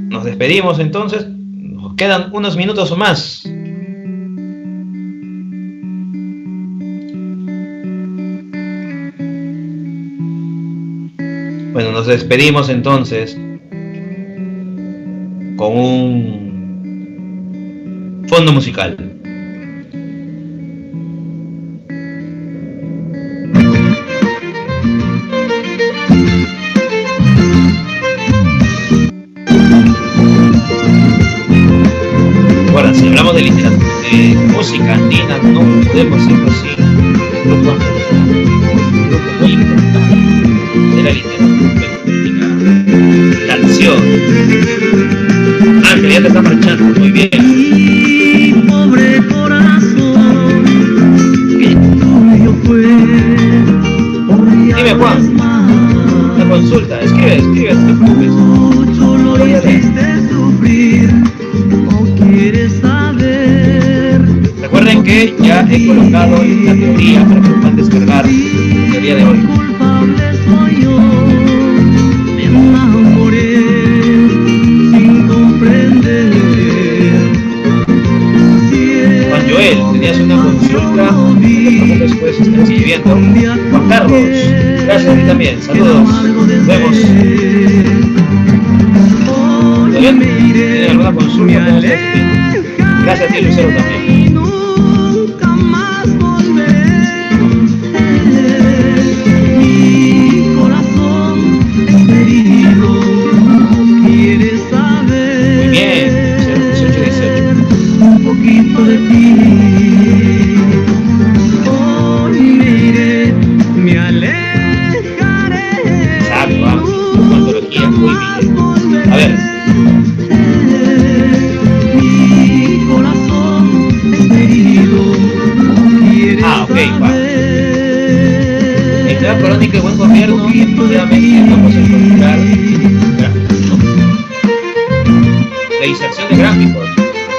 Nos despedimos entonces. Nos quedan unos minutos más. Bueno, nos despedimos entonces con un fondo musical. Ahora, si hablamos de literatura, de música andina, no podemos irnos sin un grupo muy importante de la literatura política, la acción. Ángel, ya te está marchando, muy bien. Mi pobre corazón, que tuyo fue. Dime, Juan, la consulta, escribe, no te preocupes. Mucho lo hiciste sufrir, no quieres saber. Recuerden que ya he colocado la teoría para que lo puedan descargar el día de hoy. Culpable soy yo, me enamoré sin comprender. Juan Joel, tenías una consulta, no te preocupes, puedes estar escribiendo. Juan Carlos, gracias a ti también, saludos, nos vemos. ¿Tienes alguna consulta? Gracias a ti, Lucero, también. Nunca más volveré. Mi corazón es herido, no quieres saber. Muy bien, 18. Un poquito de ti. Hoy me iré, me alejaré. Exacto, antología, muy bien. A ver. Ok, va. En la crónica de buen gobierno, efectivamente vamos a encontrar gráficos, ¿no? La inserción de gráficos.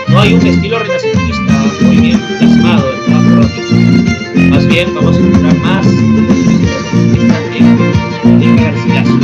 No hay un estilo renacentista muy bien plasmado en la crónica. Más bien vamos a encontrar más de Garcilaso.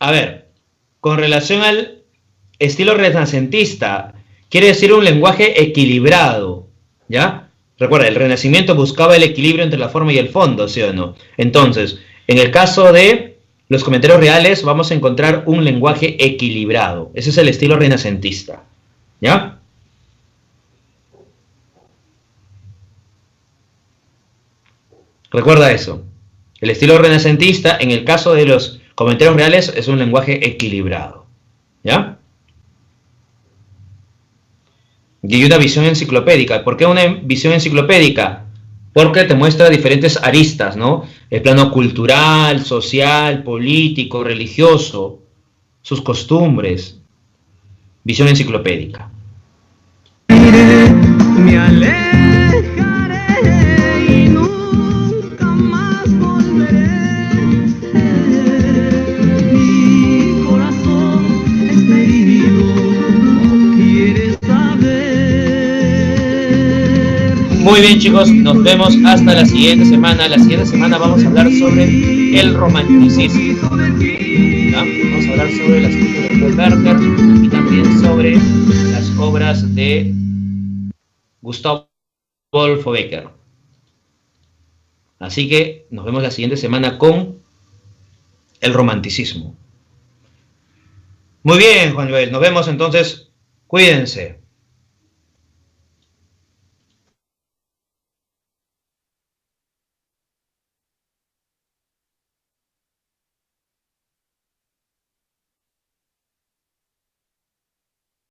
A ver, con relación al estilo renacentista, quiere decir un lenguaje equilibrado, ¿ya? Recuerda, el Renacimiento buscaba el equilibrio entre la forma y el fondo, ¿sí o no? Entonces, en el caso de los comentarios reales, vamos a encontrar un lenguaje equilibrado. Ese es el estilo renacentista, ¿ya? Recuerda eso. El estilo renacentista, en el caso de los comentarios reales, es un lenguaje equilibrado, ¿ya? Y hay una visión enciclopédica. ¿Por qué una visión enciclopédica? Porque te muestra diferentes aristas, ¿no? El plano cultural, social, político, religioso, sus costumbres. Visión enciclopédica. Me alejaré y nunca más volveré. Mi corazón es herido, no quieres saber. Muy bien, chicos, nos vemos hasta la siguiente semana. La siguiente semana vamos a hablar sobre el romanticismo, ¿ya? Vamos a hablar sobre las películas de Paul Werner y también sobre las obras de Gustavo Adolfo Bécquer. Así que nos vemos la siguiente semana con el romanticismo. Muy bien, Juan Joel, nos vemos entonces. Cuídense.